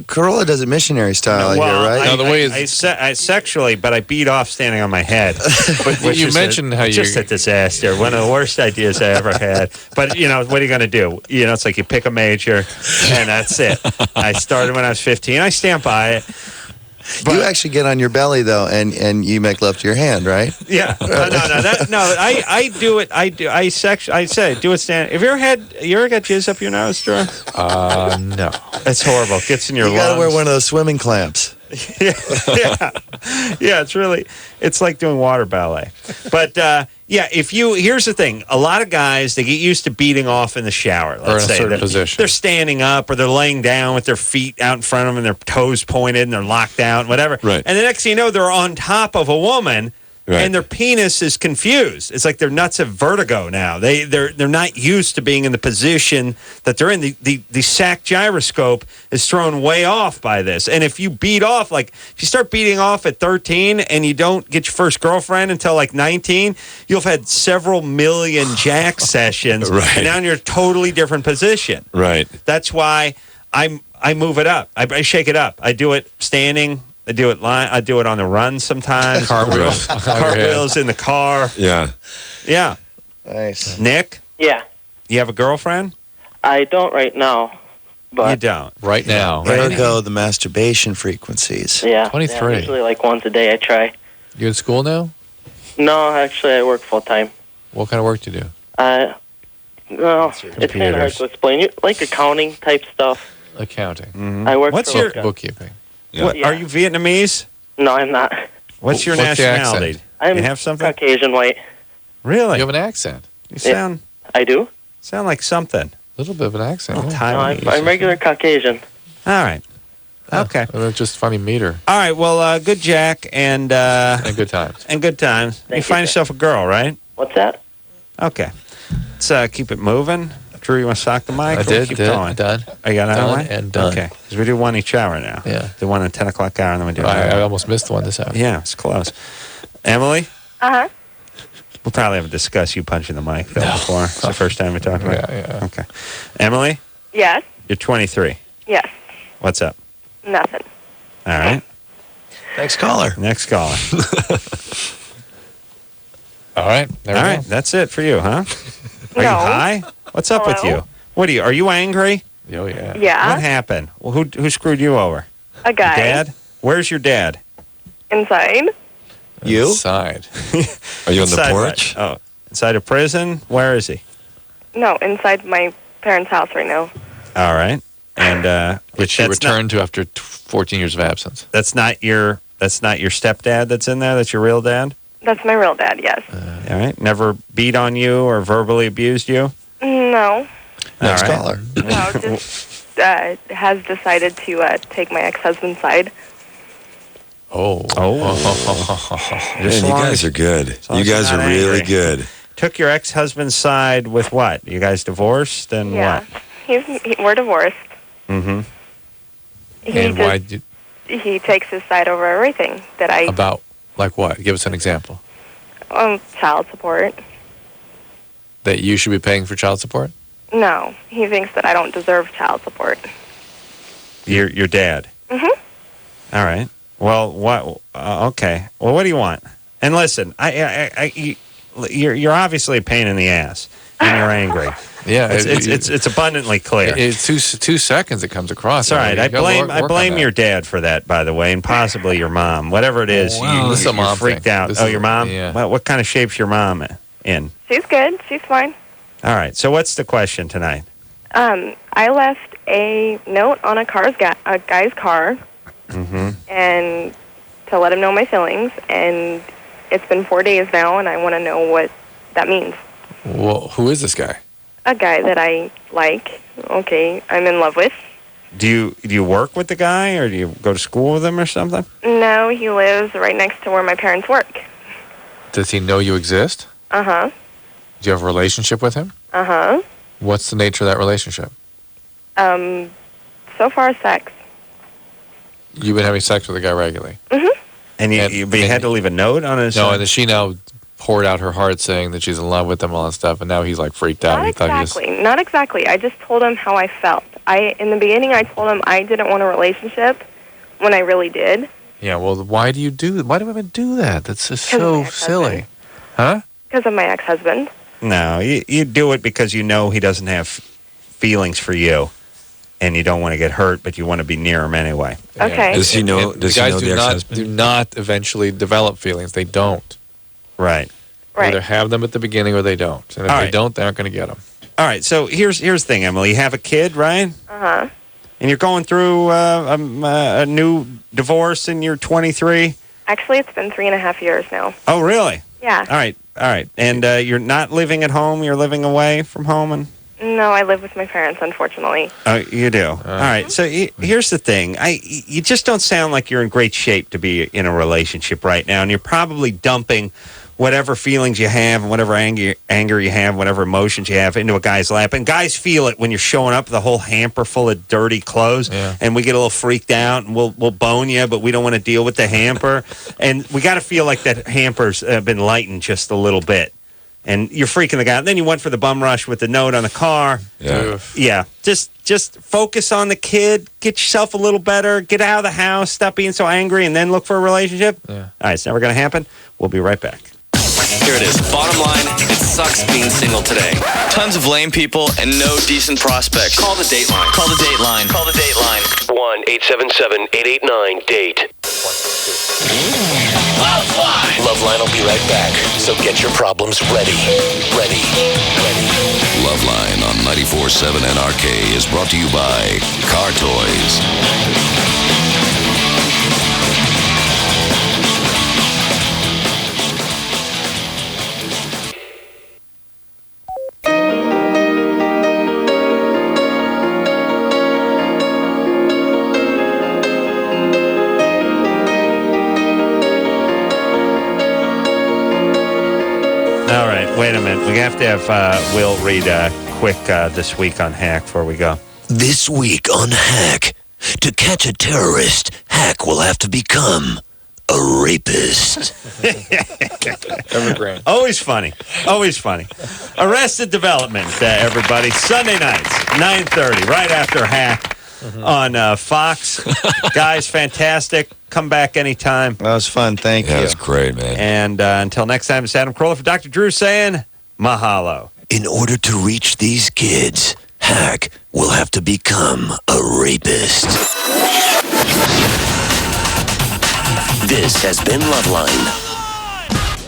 Corolla does it missionary style here, right? No, the way I sexually, but I beat off standing on my head. But you mentioned how you just a disaster. One of the worst ideas I ever had. But what are you going to do? It's like you pick a major, and that's it. I started when I was 15. I stand by it. But, you actually get on your belly though, and you make love to your hand, right? Yeah. I do it. I say do it stand. Have you ever got jizz up your nose, Drew? No. It's horrible. It gets in your You lungs. got to wear one of those swimming clamps. Yeah. It's like doing water ballet. But here's the thing. A lot of guys, they get used to beating off in the shower. Or in a certain position. They're standing up or they're laying down with their feet out in front of them and their toes pointed and they're locked out and whatever. Right. And the next thing you know, they're on top of a woman. Right. And their penis is confused. It's like their nuts have vertigo now. They're not used to being in the position that they're in. The sac gyroscope is thrown way off by this. And if you beat off, like if you start beating off at 13 and you don't get your first girlfriend until like 19, you'll have had several million jack sessions. Right. And now you're in a totally different position. Right. That's why I move it up. I shake it up. I do it standing. I do it I do it on the run sometimes. Cartwheels in the car. Yeah. Yeah. Nice. Nick? Yeah. You have a girlfriend? I don't right now. But you don't. Right now. There go the masturbation frequencies. Yeah. 23. Yeah, usually like once a day I try. You in school now? No, actually I work full time. What kind of work do you do? No, it's kind of hard to explain. Like accounting type stuff. Accounting. I work What's for your bookkeeping? What, are you Vietnamese? No, I'm not. What's your What's the nationality? I'm you have something? Caucasian white. Really? You have an accent. You sound. I do. Sound like something. A little bit of an accent. Oh, yeah. Taiwanese. No, I'm regular Caucasian. All right. Okay. Just funny meter. All right. Well, good Jack and good times. And good times. Thank you find you, yourself a girl, right? What's that? Okay. Let's keep it moving. Drew, you want to sock the mic? I Or did. Keep Did. going. Done. I got that Done way? and done. Okay. Because we do one each hour now. Yeah. Do one at 10 o'clock hour, and then we do I another. almost missed the one this hour. Yeah, it's close. Emily? Uh-huh. We'll probably have to discuss you punching the mic, though, before. It's the first time we talked about it. Yeah. Okay. Emily? Yes. You're 23. Yes. What's up? Nothing. All right. Next caller. Next caller. All right. There we All go. right. That's it for you, huh? Are No. you high? What's up with Hello? you? What are you angry? Oh, yeah. Yeah. What happened? Well, who screwed you over? A guy. Dad? Where's your dad? Inside. You? Inside. Are you on the Inside porch? what? Oh, inside a prison? Where is he? No, inside my parents' house right now. All right. And Which she that's returned to after 14 years of absence. That's not your stepdad that's in there? That's your real dad? That's my real dad, yes. All right. Never beat on you or verbally abused you? No. Next All right. caller. No, just has decided to take my ex-husband's side. Oh. Man, you guys are good. long You as you're guys are not really angry. good. Took your ex-husband's side with what? You guys divorced and Yeah. what? We're divorced. Mm-hmm. And why did, He takes his side over everything that I... about, like what? Give us an example. Child support. That you should be paying for child support? No, he thinks that I don't deserve child support. Your dad? Mm-hmm. All right. Well, what? Okay. Well, what do you want? And listen, you're obviously a pain in the ass, and you're angry. Yeah, it's abundantly clear. It's 2 seconds it comes across. It's all right. You I gotta work on blame that. your dad for that, by the way, and possibly your mom. Whatever it is, Wow, this is a you're mom freaked thing. out. This Oh, is- your mom? yeah. What kind of shape's your mom in? She's good. She's fine. All right. So what's the question tonight? I left a note on a guy's car, Mm-hmm. and to let him know my feelings. And it's been 4 days now, and I want to know what that means. Well, who is this guy? A guy that I like. Okay, I'm in love with. Do you work with the guy, or do you go to school with him, or something? No, he lives right next to where my parents work. Does he know you exist? Uh-huh. Do you have a relationship with him? Uh-huh. What's the nature of that relationship? So far, sex. You've been having sex with the guy regularly? Mm-hmm. And you had to leave a note on his... No, and then she now poured out her heart saying that she's in love with him, all that stuff, and now he's like freaked out. He thought he was- Not exactly. I just told him how I felt. In the beginning, I told him I didn't want a relationship when I really did. Yeah, well, why do women do that? That's just so silly. Huh? Because of my ex-husband. No, you do it because you know he doesn't have feelings for you, and you don't want to get hurt, but you want to be near him anyway. Okay. Does he know? And Does the he guys know the ex-husband? do not eventually develop feelings. They don't. Right. Right. Either have them at the beginning or they don't. And if All they right. don't, they aren't going to get them. All right, so here's the thing, Emily. You have a kid, right? Uh-huh. And you're going through a new divorce, and you're 23? Actually, it's been 3.5 years now. Oh, really? Yeah. All right. And you're not living at home? You're living away from home? And No, I live with my parents, unfortunately. oh, you do? All right, so here's the thing. You just don't sound like you're in great shape to be in a relationship right now, and you're probably dumping whatever feelings you have and whatever anger you have, whatever emotions you have into a guy's lap. And guys feel it when you're showing up with a whole hamper full of dirty clothes, and we get a little freaked out, and we'll bone you, but we don't want to deal with the hamper. And we got to feel like that hamper's been lightened just a little bit. and you're freaking the guy out. Then you went for the bum rush with the note on the car. Yeah. Just focus on the kid. Get yourself a little better. Get out of the house. Stop being so angry, and then look for a relationship. Yeah. All right, it's never going to happen. We'll be right back. Here it is. Bottom line, it sucks being single today. Tons of lame people and no decent prospects. Call the Dateline. Call the Dateline. Call the Dateline. 1-877-889-DATE. LoveLine will be right back, so get your problems ready. LoveLine on 94.7 NRK is brought to you by Car Toys. All right, wait a minute. We have to have Will read quick this week on Hack before we go. This week on Hack, to catch a terrorist, Hack will have to become a rapist. Evergreen. Always funny. Arrested Development, everybody. Sunday nights, 9:30, right after Hack on Fox. Guys, fantastic. Come back anytime. That was fun. Thank you. That was great, man. And until next time, it's Adam Carolla for Dr. Drew saying mahalo. In order to reach these kids, Hack will have to become a rapist. This has been LoveLine.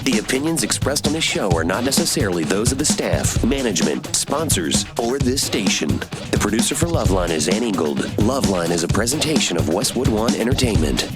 The opinions expressed on this show are not necessarily those of the staff, management, sponsors, or this station. The producer for LoveLine is Ann Ingold. LoveLine is a presentation of Westwood One Entertainment.